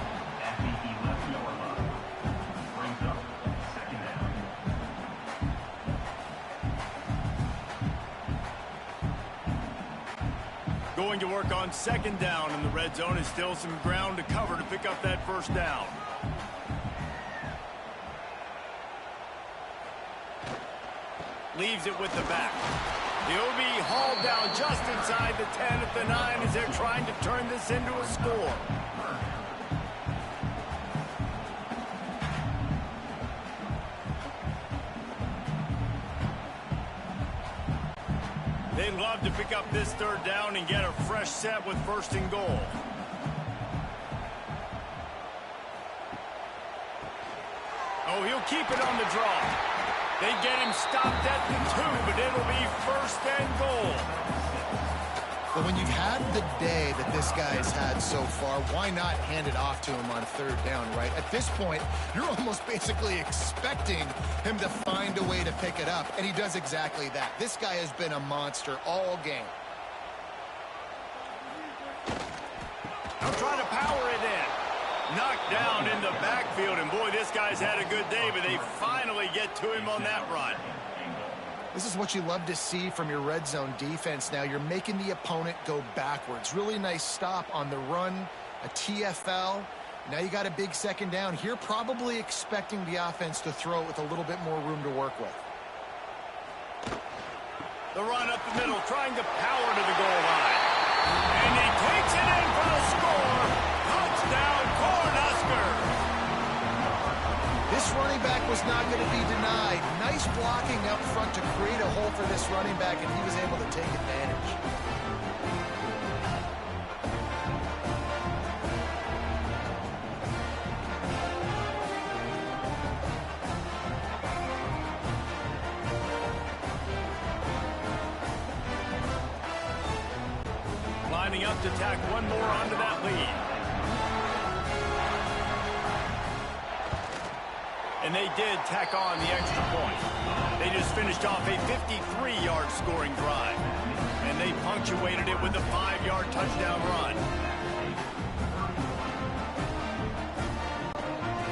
Going to work on second down in the red zone. Is still some ground to cover to pick up that first down. Leaves it with the back. He'll be hauled down just inside the 10 at the 9 as they're trying to turn this into a score. They'd love to pick up this third down and get a fresh set with first and goal. Oh, he'll keep it on the draw. They get him stopped at the 2, but it'll be first and goal. But when you've had the day that this guy's had so far, why not hand it off to him on third down, right? At this point, you're almost basically expecting him to find a way to pick it up, and he does exactly that. This guy has been a monster all game. I'm trying to power it in. Knocked down in the backfield, and boy, this guy's had a good day, but they finally get to him on that run. This is what you love to see from your red zone defense now. You're making the opponent go backwards. Really nice stop on the run, a TFL. Now you got a big second down here, probably expecting the offense to throw it with a little bit more room to work with. The run up the middle, trying to power to the goal line. And he takes it in for the score. Touchdown, Cornhuskers. This running back was not going to be denied. Nice blocking up front to create a hole for this running back, and he was able to take advantage. Lining up to tack one more onto that lead. And they did tack on the extra point. They just finished off a 53-yard scoring drive. And they punctuated it with a 5-yard touchdown run.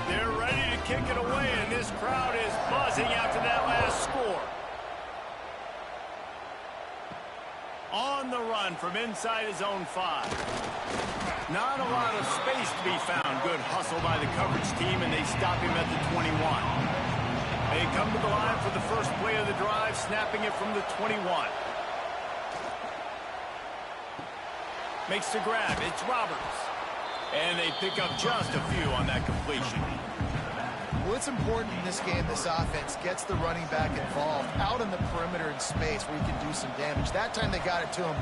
They're ready to kick it away, and this crowd is buzzing after that last score. On the run from inside his own 5. Not a lot of space to be found. Good hustle by the coverage team, and they stop him at the 21. They come to the line for the first play of the drive, snapping it from the 21. Makes the grab. It's Roberts. And they pick up just a few on that completion. Well, it's important in this game, this offense gets the running back involved out in the perimeter in space where you can do some damage. That time they got it to him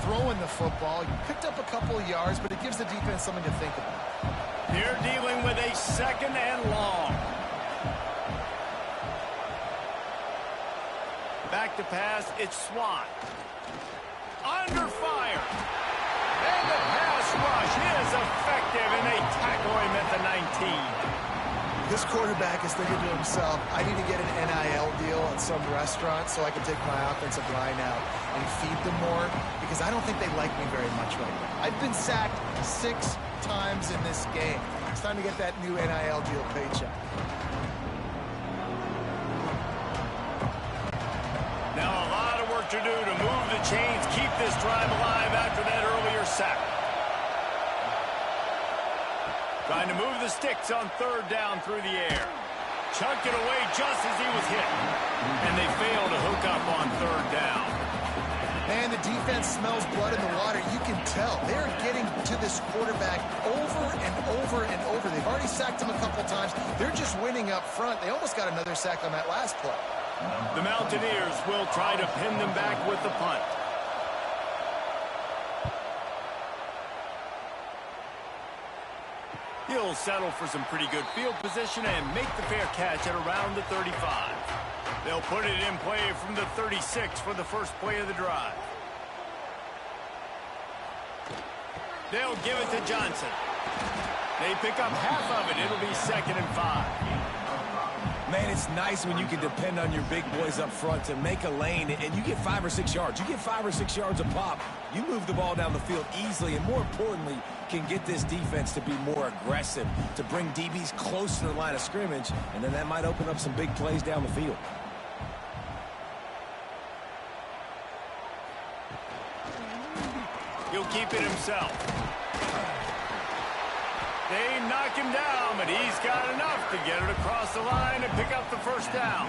throwing the football. He picked up a couple of yards, but it gives the defense something to think about. They're dealing with a second and long. Back to pass, it's Swan. Under fire. And the pass rush is effective, and they tackle him at the 19. This quarterback is thinking to himself, I need to get an NIL deal at some restaurant so I can take my offensive line out and feed them more, because I don't think they like me very much right now. I've been sacked 6 times in this game. It's time to get that new NIL deal paycheck. Now a lot of work to do to move the chains, keep this drive alive after that earlier sack. Trying to move the sticks on third down through the air. Chunk it away just as he was hit. And they fail to hook up on third down. Man, the defense smells blood in the water. You can tell. They're getting to this quarterback over and over and over. They've already sacked him a couple times. They're just winning up front. They almost got another sack on that last play. The Mountaineers will try to pin them back with the punt. He'll settle for some pretty good field position and make the fair catch at around the 35. They'll put it in play from the 36 for the first play of the drive. They'll give it to Johnson. They pick up half of it. It'll be 2nd and 5. Man, it's nice when you can depend on your big boys up front to make a lane, and you get 5 or 6 yards. You get 5 or 6 yards a pop. You move the ball down the field easily, and more importantly, can get this defense to be more aggressive, to bring DBs close to the line of scrimmage, and then that might open up some big plays down the field. He'll keep it himself. They knock him down, but he's got enough to get it across the line and pick up the first down.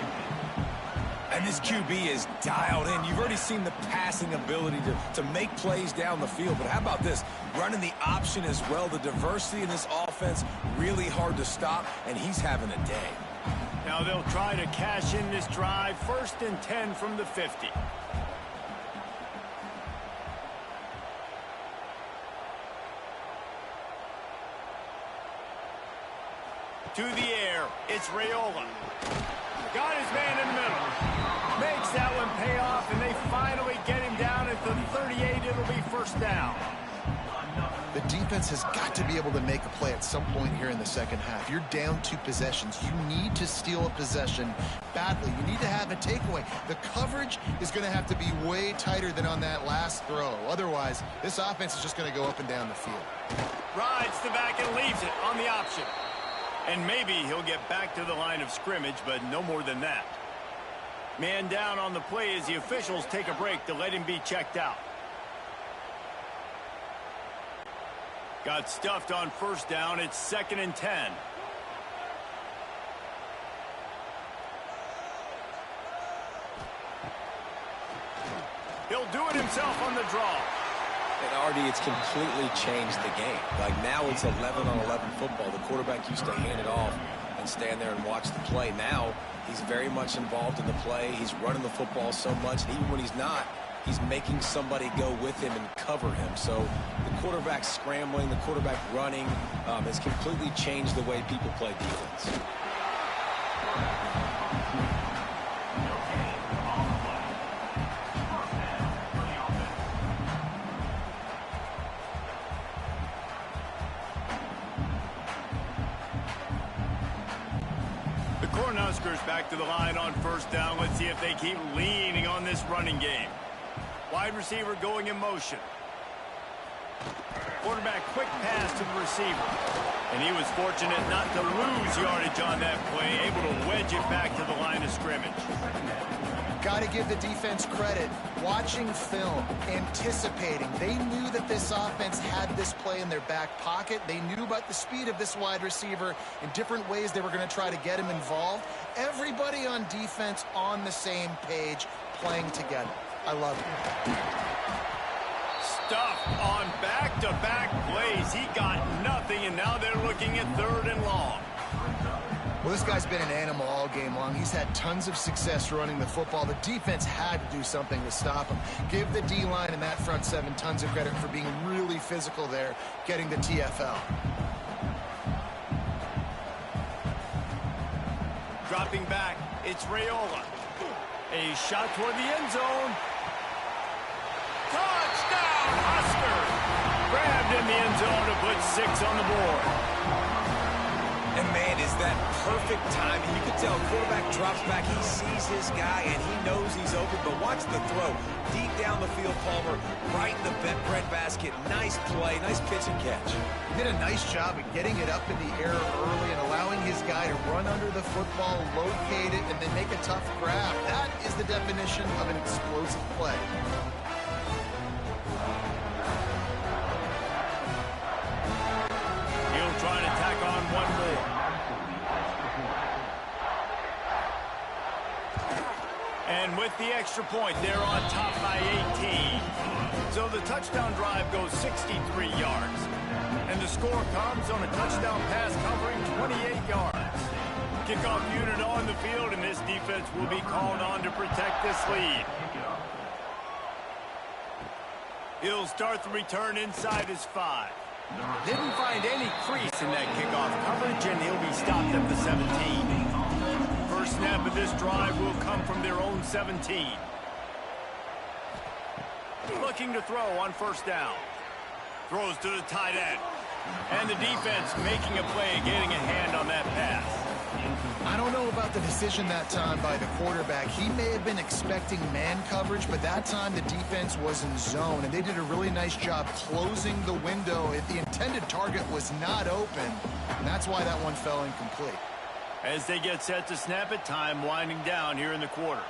And this QB is dialed in. You've already seen the passing ability to make plays down the field. But how about this? Running the option as well. The diversity in this offense, really hard to stop, and he's having a day. Now they'll try to cash in this drive. 1st and 10 from the 50. To the air, it's Raiola. Got his man in the middle. Makes that one pay off, and they finally get him down at the 38. It'll be 1st down. The defense has got to be able to make a play at some point here in the second half. You're down 2 possessions. You need to steal a possession badly. You need to have a takeaway. The coverage is going to have to be way tighter than on that last throw. Otherwise, this offense is just going to go up and down the field. Rides the back and leaves it on the option. And maybe he'll get back to the line of scrimmage, but no more than that. Man down on the play as the officials take a break to let him be checked out. Got stuffed on first down. It's 2nd and 10. He'll do it himself on the draw. And Artie, it's completely changed the game. Like now it's 11-on-11 football. The quarterback used to hand it off and stand there and watch the play. Now he's very much involved in the play. He's running the football so much. And even when he's not, he's making somebody go with him and cover him. So the quarterback scrambling, the quarterback running has completely changed the way people play defense. The Cornhuskers back to the line on first down. Let's see if they keep leaning on this running game. Wide receiver going in motion. Quarterback quick pass to the receiver. And he was fortunate not to lose yardage on that play, able to wedge it back to the line of scrimmage. Got to give the defense credit. Watching film, anticipating. They knew that this offense had this play in their back pocket. They knew about the speed of this wide receiver in different ways they were going to try to get him involved. Everybody on defense on the same page, playing together. I love it. Stuffed on back-to-back plays. He got nothing, and now they're looking at 3rd and long. Well, this guy's been an animal all game long. He's had tons of success running the football. The defense had to do something to stop him. Give the D-line and that front seven tons of credit for being really physical there, getting the TFL. Dropping back, it's Raiola. A shot toward the end zone. Touchdown, Huskers! Grabbed in the end zone to put 6 on the board. And man, is that perfect timing. You can tell quarterback drops back. He sees his guy, and he knows he's open. But watch the throw. Deep down the field, Palmer, right in the breadbasket. Nice play, nice pitch and catch. He did a nice job of getting it up in the air early and allowing his guy to run under the football, locate it, and then make a tough grab. That is the definition of an explosive play. He'll try to tack on one more. And with the extra point, they're on top by 18. So the touchdown drive goes 63 yards. And the score comes on a touchdown pass covering 28 yards. Kickoff unit on the field, and this defense will be called on to protect this lead. He'll start the return inside his 5. Didn't find any crease in that kickoff coverage, and he'll be stopped at the 17. First snap of this drive will come from their own 17. Looking to throw on first down. Throws to the tight end. And the defense making a play, getting a hand on that pass. I don't know about the decision that time by the quarterback. He may have been expecting man coverage, but that time the defense was in zone, and they did a really nice job closing the window if the intended target was not open, and that's why that one fell incomplete. As they get set to snap it, time winding down here in the quarter.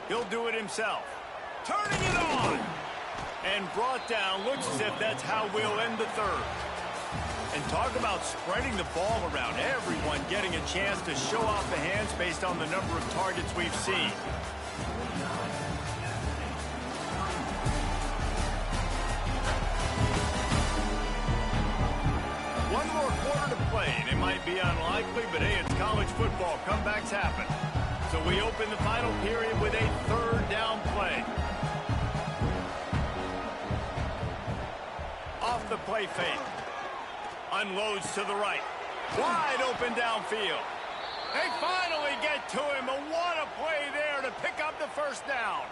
He'll do it himself. Turning it on! And brought down. Looks as if that's how we'll end the 3rd. And talk about spreading the ball around. Everyone getting a chance to show off the hands based on the number of targets we've seen. One more quarter to play, and it might be unlikely, but hey, it's college football. Comebacks happen. So we open the final period with a 3rd down play. Off the play fake. Unloads to the right. Wide open downfield. They finally get to him, but what a play there to pick up the first down.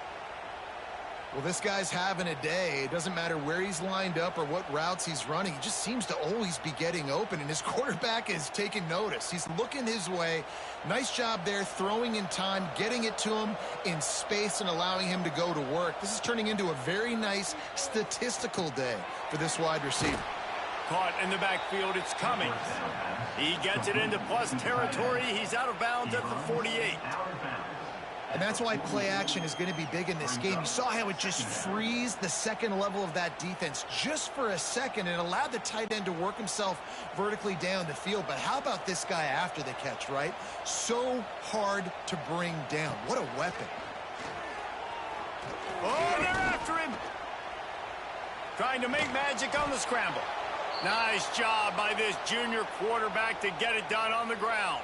Well, this guy's having a day. It doesn't matter where he's lined up or what routes he's running. He just seems to always be getting open, and his quarterback is taking notice. He's looking his way. Nice job there, throwing in time, getting it to him in space and allowing him to go to work. This is turning into a very nice statistical day for this wide receiver. Caught in the backfield, it's Cummings. He gets it into plus territory. He's out of bounds at the 48. And that's why play action is going to be big in this game. You saw how it just frees the second level of that defense just for a second and allowed the tight end to work himself vertically down the field. But how about this guy after the catch, right? So hard to bring down. What a weapon. Oh, they're after him. Trying to make magic on the scramble. Nice job by this junior quarterback to get it done on the ground.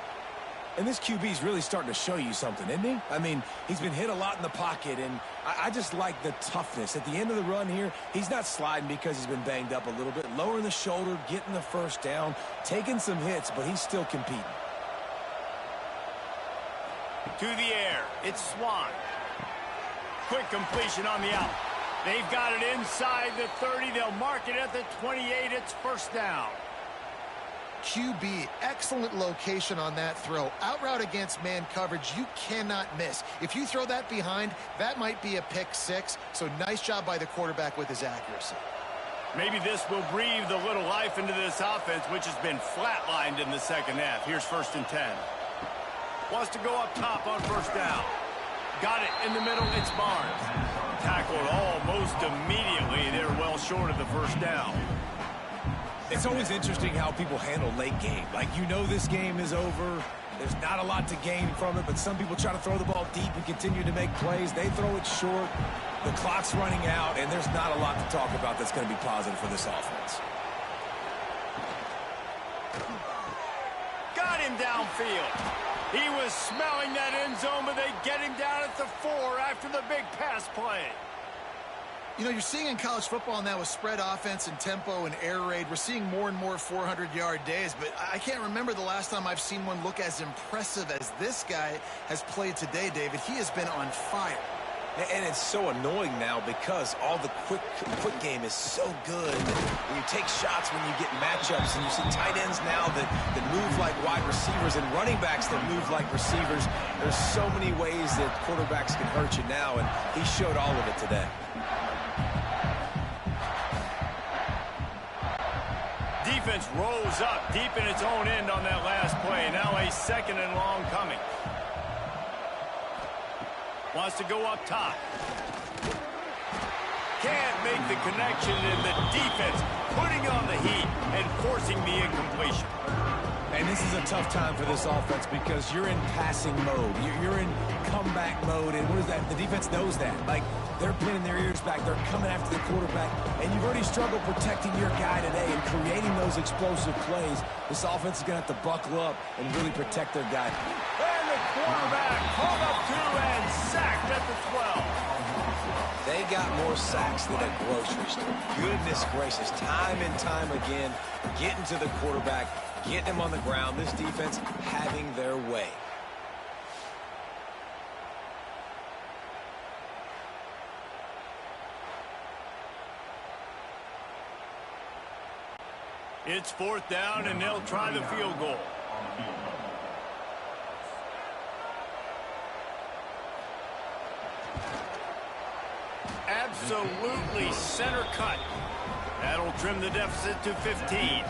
And this QB's really starting to show you something, isn't he? I mean, he's been hit a lot in the pocket, and I just like the toughness. At the end of the run here, he's not sliding because he's been banged up a little bit. Lowering the shoulder, getting the first down, taking some hits, but he's still competing. To the air, it's Swan. Quick completion on the out. They've got it inside the 30. They'll mark it at the 28. It's first down. QB, excellent location on that throw. Out route against man coverage, you cannot miss. If you throw that behind, that might be a pick six. So nice job by the quarterback with his accuracy. Maybe this will breathe a little life into this offense, which has been flatlined in the second half. Here's 1st and 10. Wants to go up top on first down. Got it in the middle. It's Barnes. Tackled almost immediately. They're well short of the first down. It's always interesting how people handle late game. Like, you know this game is over. There's not a lot to gain from it, but some people try to throw the ball deep and continue to make plays. They throw it short. The clock's running out, and there's not a lot to talk about that's going to be positive for this offense. Got him downfield. He was smelling that end zone, but they get him down at the 4 after the big pass play. You know, you're seeing in college football now with spread offense and tempo and air raid, we're seeing more and more 400-yard days, but I can't remember the last time I've seen one look as impressive as this guy has played today, David. He has been on fire. And it's so annoying now because all the quick game is so good. When you take shots, when you get matchups, and you see tight ends now that move like wide receivers and running backs that move like receivers, there's so many ways that quarterbacks can hurt you now, and he showed all of it today. Defense rolls up deep in its own end on that last play. Now a 2nd and long coming. Wants to go up top. Can't make the connection, and the defense putting on the heat and forcing the incompletion. And this is a tough time for this offense because you're in passing mode. You're in comeback mode, and what is that? The defense knows that. Like, they're pinning their ears back. They're coming after the quarterback, and you've already struggled protecting your guy today and creating those explosive plays. This offense is going to have to buckle up and really protect their guy. And the quarterback caught up to and sacked at the 12. They got more sacks than a grocery store. Goodness gracious, time and time again, getting to the quarterback, getting him on the ground. This defense having their way. It's 4th down, and they'll try the field goal. Absolutely center cut. That'll trim the deficit to 15.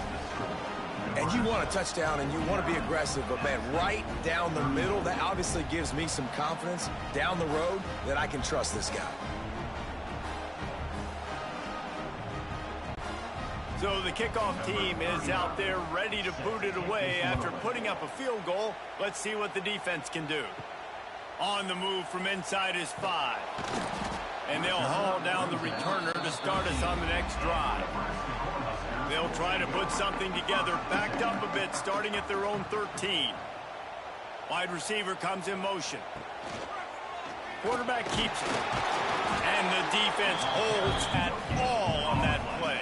And you want a touchdown and you want to be aggressive, but man, right down the middle, that obviously gives me some confidence down the road that I can trust this guy. So the kickoff team is out there ready to boot it away after putting up a field goal. Let's see what the defense can do. On the move from inside is 5. And they'll haul down the returner to start us on the next drive. They'll try to put something together, backed up a bit, starting at their own 13. Wide receiver comes in motion. Quarterback keeps it. And the defense holds at all on that play.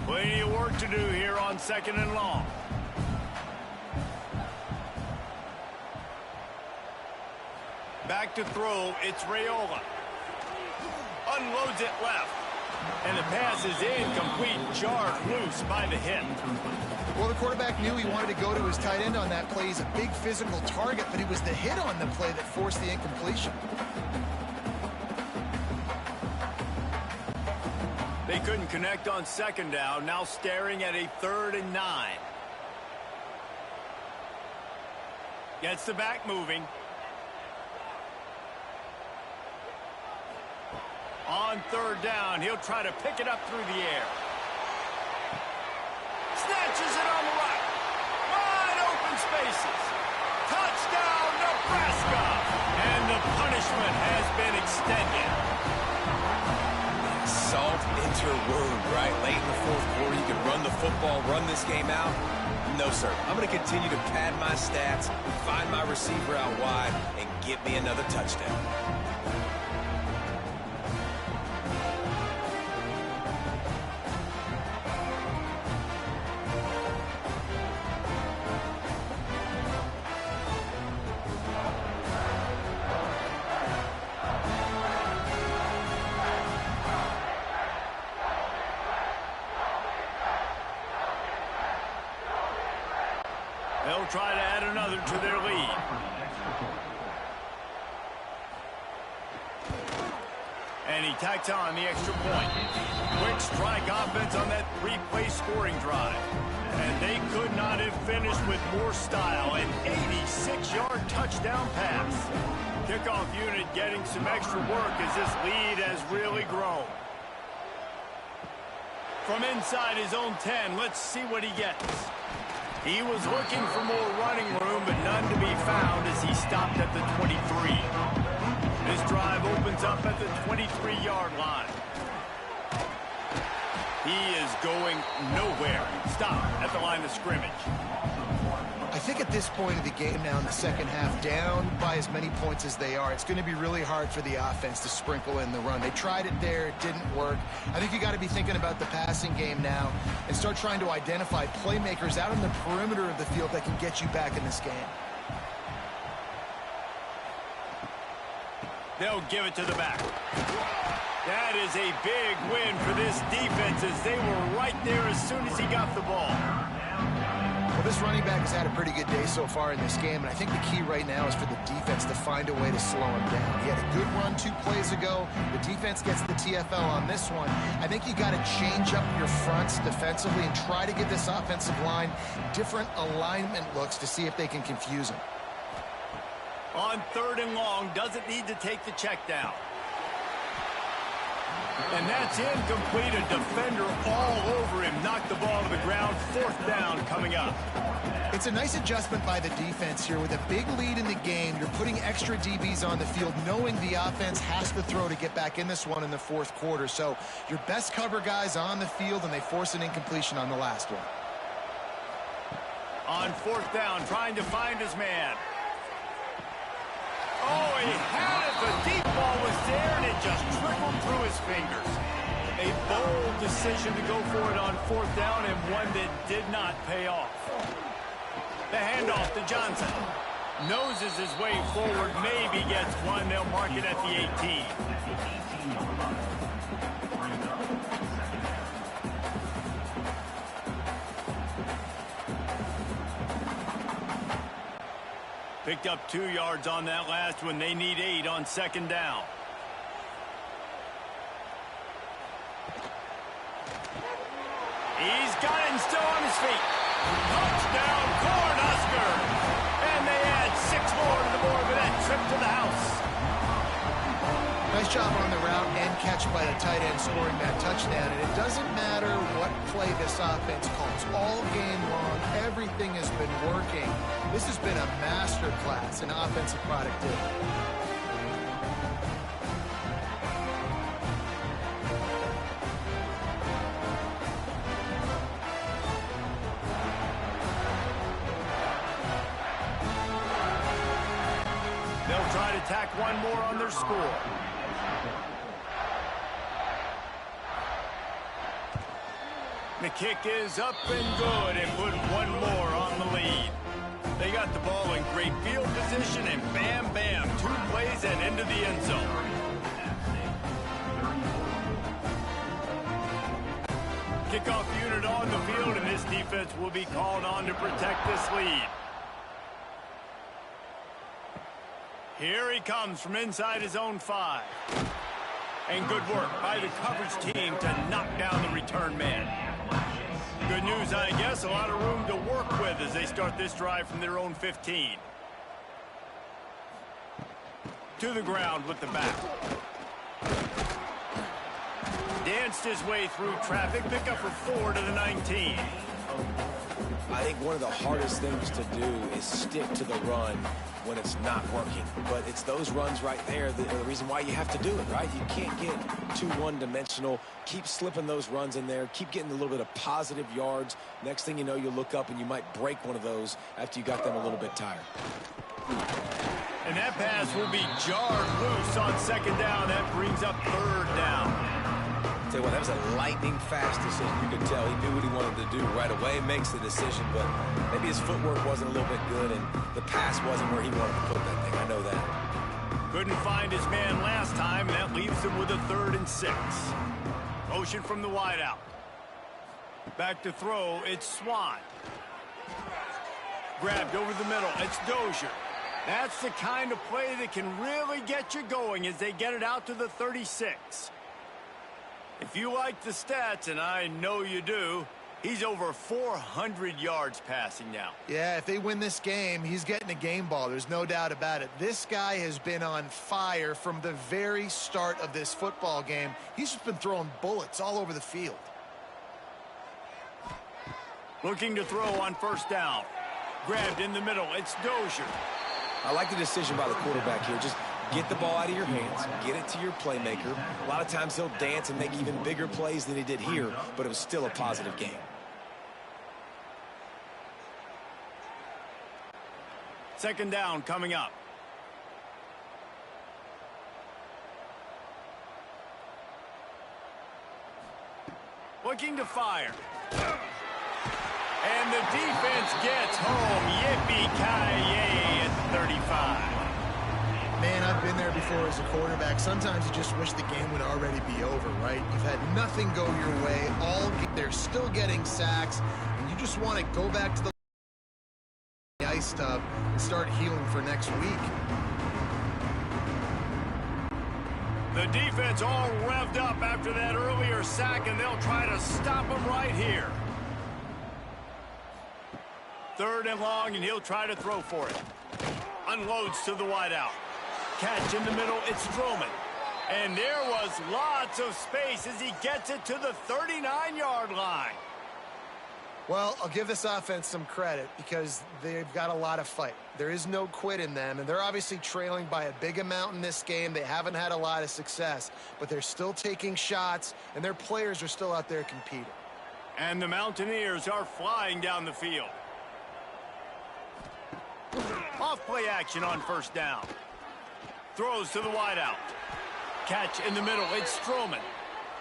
Plenty of work to do here on 2nd and long. Back to throw, it's Raiola. Unloads it left. And the pass is incomplete, jarred loose by the hit. Well, the quarterback knew he wanted to go to his tight end on that play. He's a big physical target, but it was the hit on the play that forced the incompletion. They couldn't connect on second down. Now staring at a 3rd and 9. Gets the back moving. On 3rd down, he'll try to pick it up through the air. Snatches it on the right. Wide open spaces. Touchdown, Nebraska! And the punishment has been extended. Salt into a wound, right? Late in the 4th quarter, you can run the football, run this game out. No, sir. I'm going to continue to pad my stats, find my receiver out wide, and get me another touchdown. They'll try to add another to their lead. And he tacks on the extra point. Quick strike offense on that 3-play scoring drive. And they could not have finished with more style. An 86-yard touchdown pass. Kickoff unit getting some extra work as this lead has really grown. From inside his own 10, let's see what he gets. He was looking for more running room, but none to be found as he stopped at the 23. This drive opens up at the 23-yard line. He is going nowhere. Stop at the line of scrimmage. I think at this point of the game now in the second half, down by as many points as they are, it's going to be really hard for the offense to sprinkle in the run. They tried it there. It didn't work. I think you got to be thinking about the passing game now and start trying to identify playmakers out on the perimeter of the field that can get you back in this game. They'll give it to the back. That is a big win for this defense as they were right there as soon as he got the ball. Well, this running back has had a pretty good day so far in this game, and I think the key right now is for the defense to find a way to slow him down. He had a good run 2 plays ago. The defense gets the TFL on this one. I think you got to change up your fronts defensively and try to give this offensive line different alignment looks to see if they can confuse him. On 3rd and long, doesn't need to take the check down. And that's incomplete. A defender all over him. Knocked the ball to the ground. 4th down coming up. It's a nice adjustment by the defense here. With a big lead in the game, you're putting extra DBs on the field, knowing the offense has to throw to get back in this one in the 4th quarter. So your best cover guys on the field, and they force an incompletion on the last one. On 4th down, trying to find his man. Oh, he had it. The deep ball was there, and it just trickled through his fingers. A bold decision to go for it on 4th down, and one that did not pay off. The handoff to Johnson. Noses his way forward, maybe gets one. They'll mark it at the 18. Picked up 2 yards on that last one. They need 8 on 2nd down. He's got it and still on his feet. Touchdown, Cornhuskers! And they add 6 more to the board with that trip to the house. Nice job on the route and catch by the tight end scoring that touchdown. And it doesn't matter what play this offense calls. All game long, everything has been working. This has been a masterclass in offensive productivity. They'll try to tack one more on their score. The kick is up and good, and put one more on the lead. They got the ball in great field position, and bam, bam, 2 plays and into the end zone. Kickoff unit on the field, and this defense will be called on to protect this lead. Here he comes from inside his own 5. And good work by the coverage team to knock down the return man. Good news, I guess, a lot of room to work with as they start this drive from their own 15. To the ground with the back. Danced his way through traffic, pick up for 4 to the 19. I think one of the hardest things to do is stick to the run when it's not working. But it's those runs right there that are the reason why you have to do it, right? You can't get too one-dimensional. Keep slipping those runs in there. Keep getting a little bit of positive yards. Next thing you know, you look up and you might break one of those after you got them a little bit tired. And that pass will be jarred loose on second down. That brings up third down. Tell you what, that was a lightning-fast decision. You could tell he knew what he wanted to do right away, makes the decision, but maybe his footwork wasn't a little bit good, and the pass wasn't where he wanted to put that thing. I know that. Couldn't find his man last time, and that leaves him with a 3rd and 6. Motion from the wideout. Back to throw, it's Swan. Grabbed over the middle, it's Dozier. That's the kind of play that can really get you going as they get it out to the 36. If you like the stats, and I know you do, he's over 400 yards passing now. Yeah, if they win this game, he's getting a game ball. There's no doubt about it. This guy has been on fire from the very start of this football game. He's just been throwing bullets all over the field. Looking to throw on first down. Grabbed in the middle. It's Dozier. I like the decision by the quarterback here. Just get the ball out of your hands, get it to your playmaker. A lot of times he'll dance and make even bigger plays than he did here, but it was still a positive game. Second down coming up. Looking to fire. And the defense gets home. Yippee-ki-yay at the 35. Man, I've been there before as a quarterback. Sometimes you just wish the game would already be over, right? You've had nothing go your way. They're still getting sacks, and you just want to go back to the ice tub and start healing for next week. The defense all revved up after that earlier sack, and they'll try to stop him right here. 3rd and long, and he'll try to throw for it. Unloads to the wideout. Catch in the middle, it's Stroman. And there was lots of space as he gets it to the 39-yard line. Well, I'll give this offense some credit because they've got a lot of fight. There is no quit in them, and they're obviously trailing by a big amount in this game. They haven't had a lot of success, but they're still taking shots, and their players are still out there competing. And the Mountaineers are flying down the field. Off play action on first down. Throws to the wideout. Catch in the middle. It's Stroman.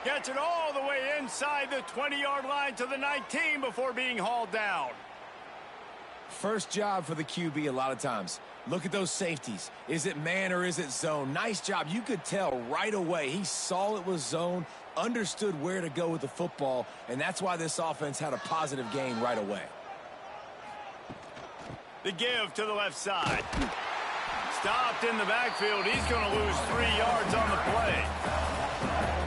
Gets it all the way inside the 20-yard line to the 19 before being hauled down. First job for the QB a lot of times. Look at those safeties. Is it man or is it zone? Nice job. You could tell right away. He saw it was zone, understood where to go with the football, and that's why this offense had a positive game right away. The give to the left side. Stopped in the backfield. He's going to lose 3 yards on the play.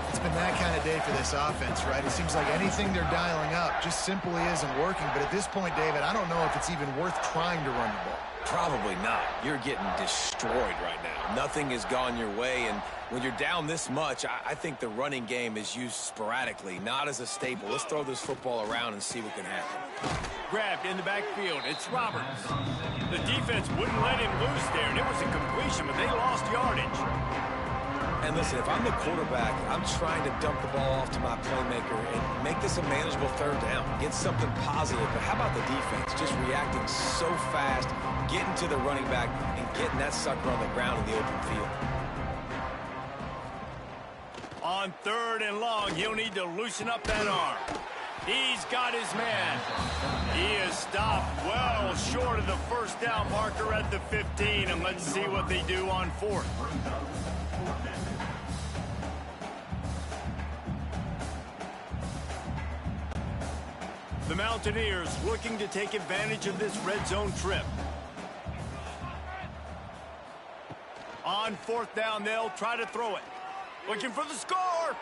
It's been that kind of day for this offense, right? It seems like anything they're dialing up just simply isn't working. But at this point, David, I don't know if it's even worth trying to run the ball. Probably not. You're getting destroyed right now. Nothing has gone your way, and when you're down this much, I think the running game is used sporadically, not as a staple. Let's throw this football around and see what can happen. Grabbed in the backfield. It's Roberts. The defense wouldn't let him loose there, and it was a completion, but they lost yardage. And listen, if I'm the quarterback, I'm trying to dump the ball off to my playmaker and make this a manageable 3rd down. Get something positive. But how about the defense? Just reacting so fast, getting to the running back, and getting that sucker on the ground in the open field. On 3rd and long, he'll need to loosen up that arm. He's got his man. He is stopped well short of the first down marker at the 15, and let's see what they do on 4th. The Mountaineers looking to take advantage of this red zone trip. On 4th down, they'll try to throw it. Looking for the score.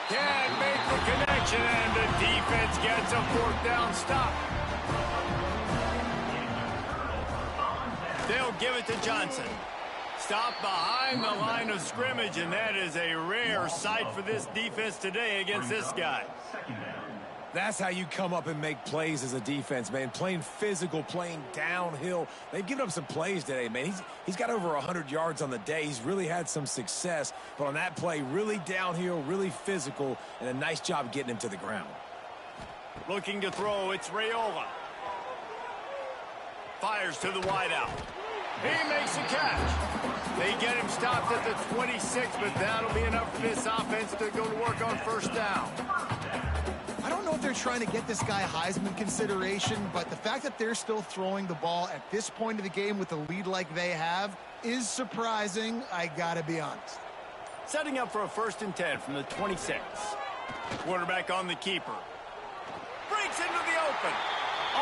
Can't make the connection, and the defense gets a fourth down stop. They'll give it to Johnson. Stop behind the line of scrimmage, and that is a rare sight for this defense today against this guy. That's how you come up and make plays as a defense, man. Playing physical, playing downhill. They've given up some plays today, man. He's got over 100 yards on the day. He's really had some success. But on that play, really downhill, really physical, and a nice job getting him to the ground. Looking to throw, it's Raiola. Fires to the wideout. He makes a catch. They get him stopped at the 26, but that'll be enough for this offense to go to work on first down. I don't know if they're trying to get this guy Heisman consideration, but the fact that they're still throwing the ball at this point of the game with a lead like they have is surprising, I gotta be honest. Setting up for a 1st and 10 from the 26. Quarterback on the keeper. Breaks into the open.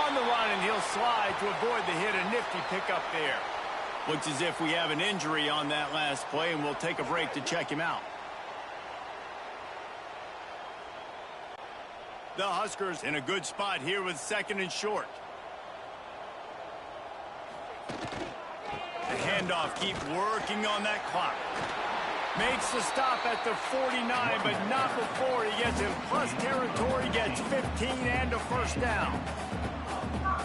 On the run, and he'll slide to avoid the hit. A nifty pickup there. Looks as if we have an injury on that last play, and we'll take a break to check him out. The Huskers in a good spot here with 2nd and short. The handoff, keep working on that clock. Makes the stop at the 49, but not before he gets in plus territory, gets 15 and a first down.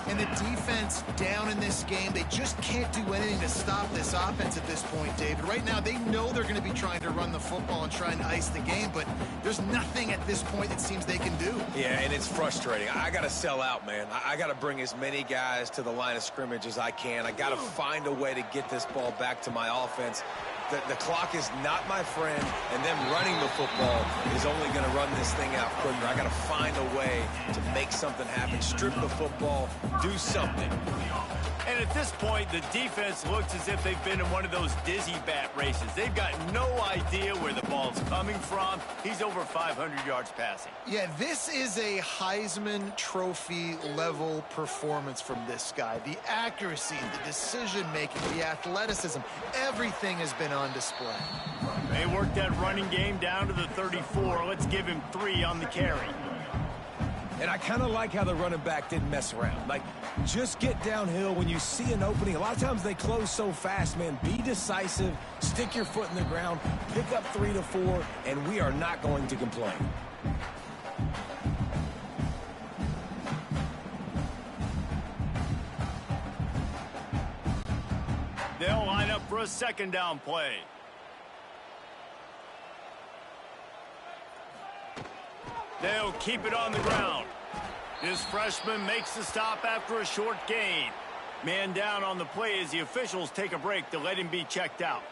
And the defense down in this game, they just can't do anything to stop this offense at this point, David. Right now, they know they're going to be trying to run the football and try and ice the game, but there's nothing at this point it seems they can do. Yeah, and it's frustrating. I got to sell out, man. I got to bring as many guys to the line of scrimmage as I can. I got to find a way to get this ball back to my offense. The clock is not my friend, and them running the football is only going to run this thing out quicker. I got to find a way to make something happen, strip the football, do something. And at this point, the defense looks as if they've been in one of those dizzy bat races. They've got no idea where the ball's coming from. He's over 500 yards passing. Yeah, this is a Heisman Trophy level performance from this guy. The accuracy, the decision-making, the athleticism, everything has been on display. They worked that running game down to the 34. Let's give him 3 on the carry. And I kind of like how the running back didn't mess around. Like, just get downhill when you see an opening. A lot of times they close so fast, man. Be decisive, stick your foot in the ground, pick up 3 to 4, and we are not going to complain. They'll line up for a 2nd down play. They'll keep it on the ground. This freshman makes the stop after a short gain. Man down on the play as the officials take a break to let him be checked out.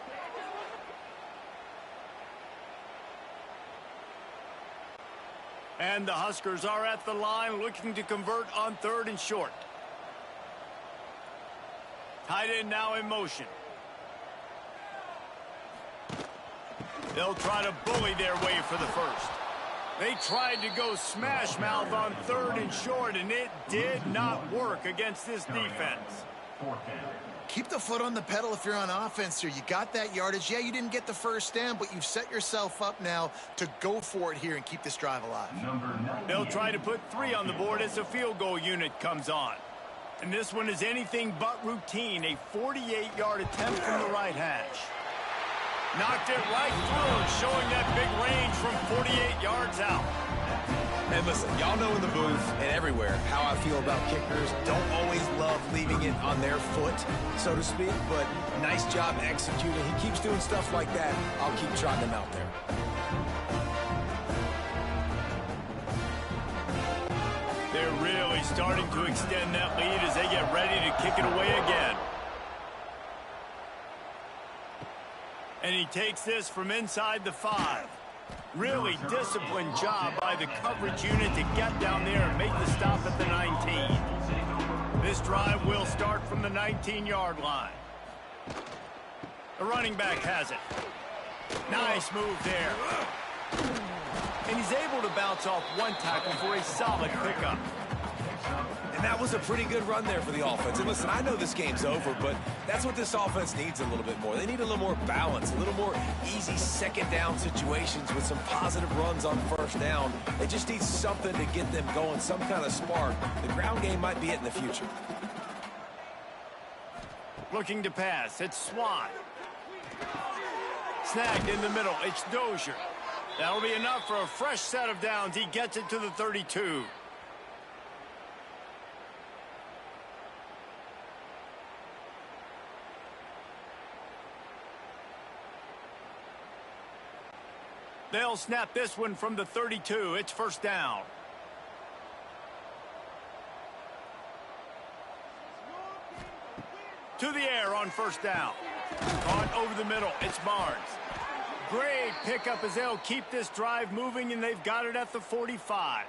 And the Huskers are at the line looking to convert on 3rd and short. Tight end now in motion. They'll try to bully their way for the first. They tried to go smash mouth on 3rd and short, and it did not work against this defense. Keep the foot on the pedal if you're on offense here. You got that yardage. Yeah, you didn't get the first down, but you've set yourself up now to go for it here and keep this drive alive. They'll try to put 3 on the board as the field goal unit comes on. And this one is anything but routine. A 48-yard attempt from the right hash. Knocked it right through, showing that big range from 48 yards out. And listen, y'all know in the booth and everywhere how I feel about kickers. Don't always love leaving it on their foot, so to speak, but nice job executing. He keeps doing stuff like that. I'll keep trotting him out there. They're really starting to extend that lead as they get ready to kick it away again. And he takes this from inside the 5. Really disciplined job by the coverage unit to get down there and make the stop at the 19. This drive will start from the 19-yard line. The running back has it. Nice move there. And he's able to bounce off one tackle for a solid pickup. And that was a pretty good run there for the offense. And listen, I know this game's over, but that's what this offense needs a little bit more. They need a little more balance, a little more easy second down situations with some positive runs on first down. They just need something to get them going, some kind of spark. The ground game might be it in the future. Looking to pass. It's Swan. Snagged in the middle. It's Dozier. That'll be enough for a fresh set of downs. He gets it to the 32. They'll snap this one from the 32. It's first down. To the air on first down. Caught over the middle. It's Barnes. Great pickup as they'll keep this drive moving, and they've got it at the 45.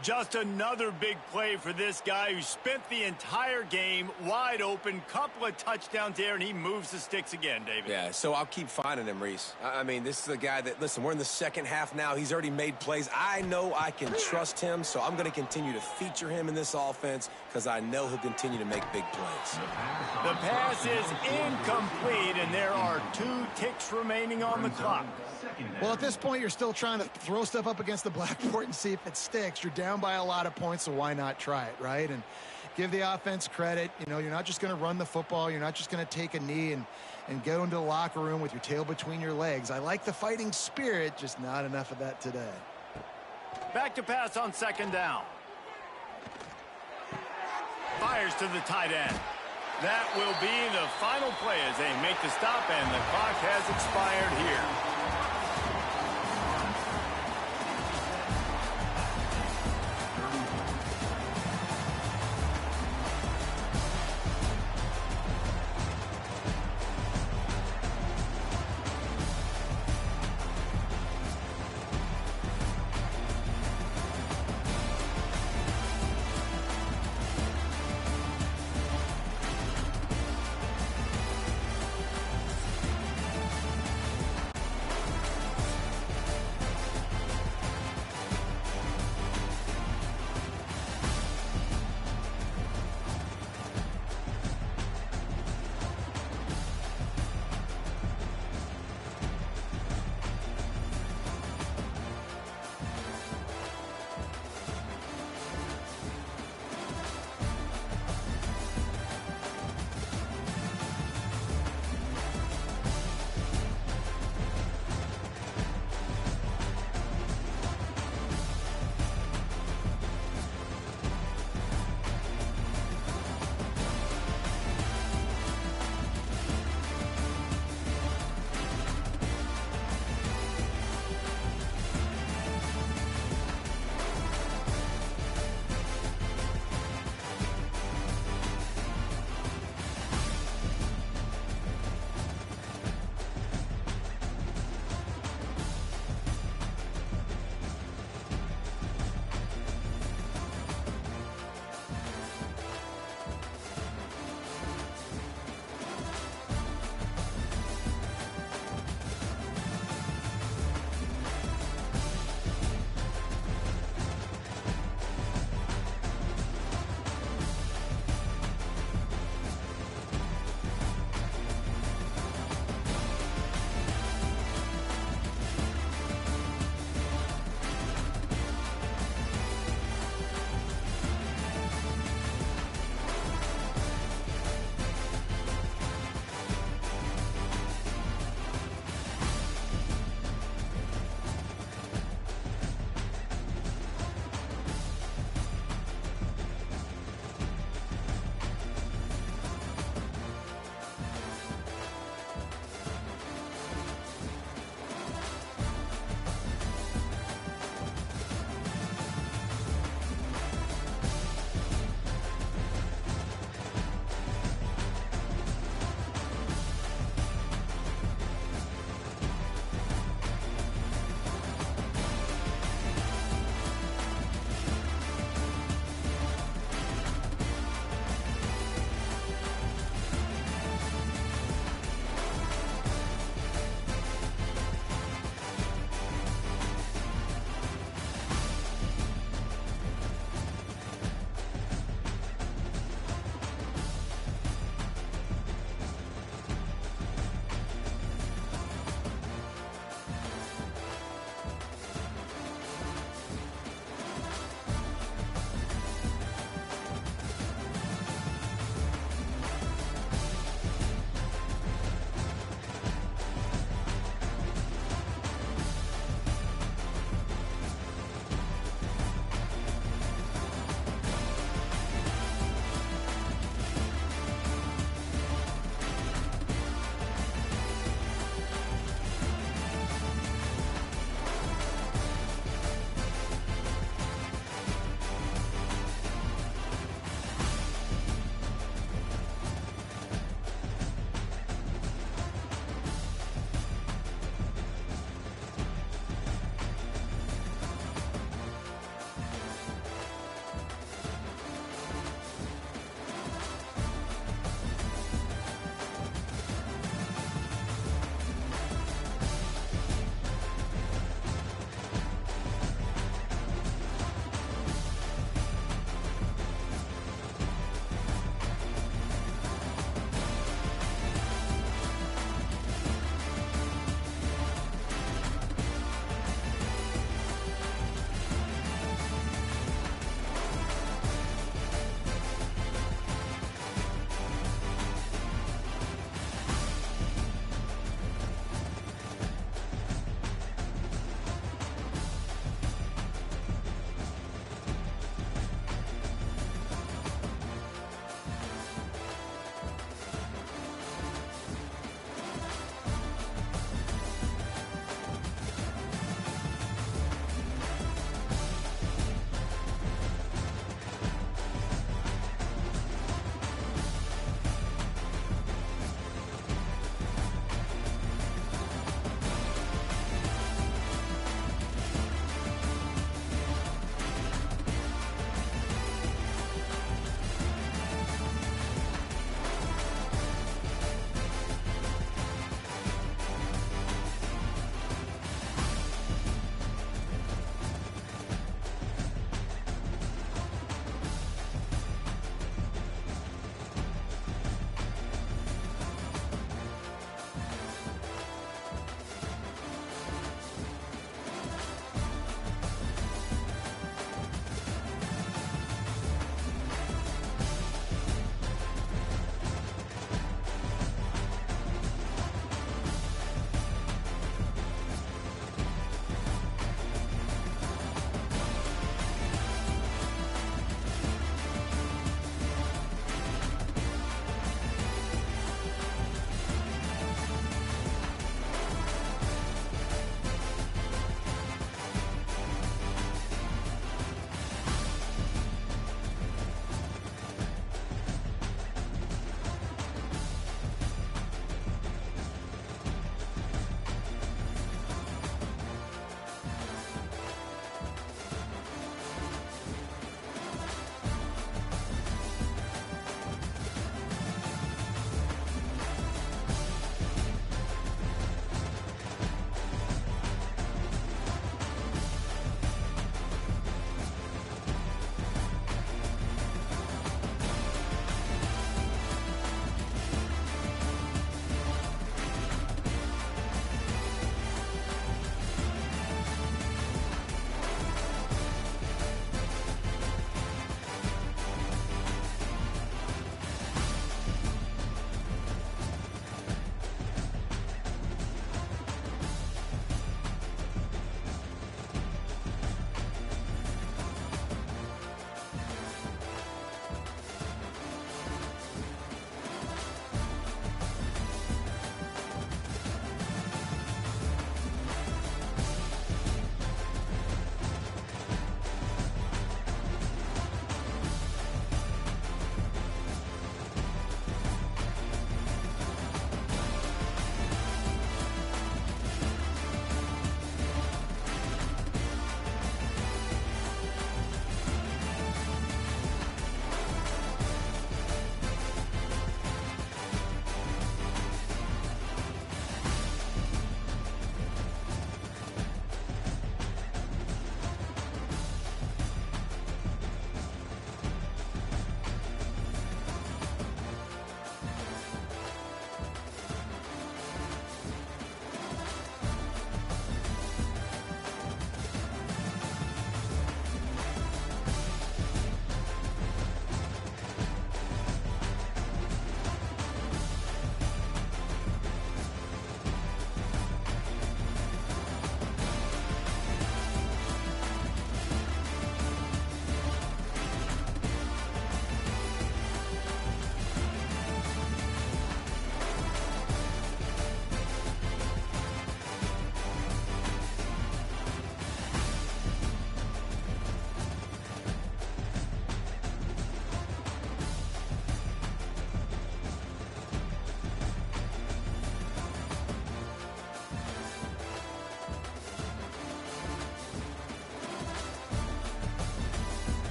Just another big play for this guy who spent the entire game wide open. Couple of touchdowns there, and he moves the sticks again, David. Yeah, so I'll keep finding him, Reese. I mean, this is a guy that, listen, we're in the second half now. He's already made plays. I know I can trust him, so I'm going to continue to feature him in this offense because I know he'll continue to make big plays. The pass is incomplete, and there are 2 ticks remaining on the clock. Well, at this point, you're still trying to throw stuff up against the blackboard and see if it sticks. You're down by a lot of points, so why not try it, right? And give the offense credit. You know, you're not just going to run the football. You're not just going to take a knee and go into the locker room with your tail between your legs. I like the fighting spirit, just not enough of that today. Back to pass on second down. Fires to the tight end. That will be the final play as they make the stop, and the clock has expired here.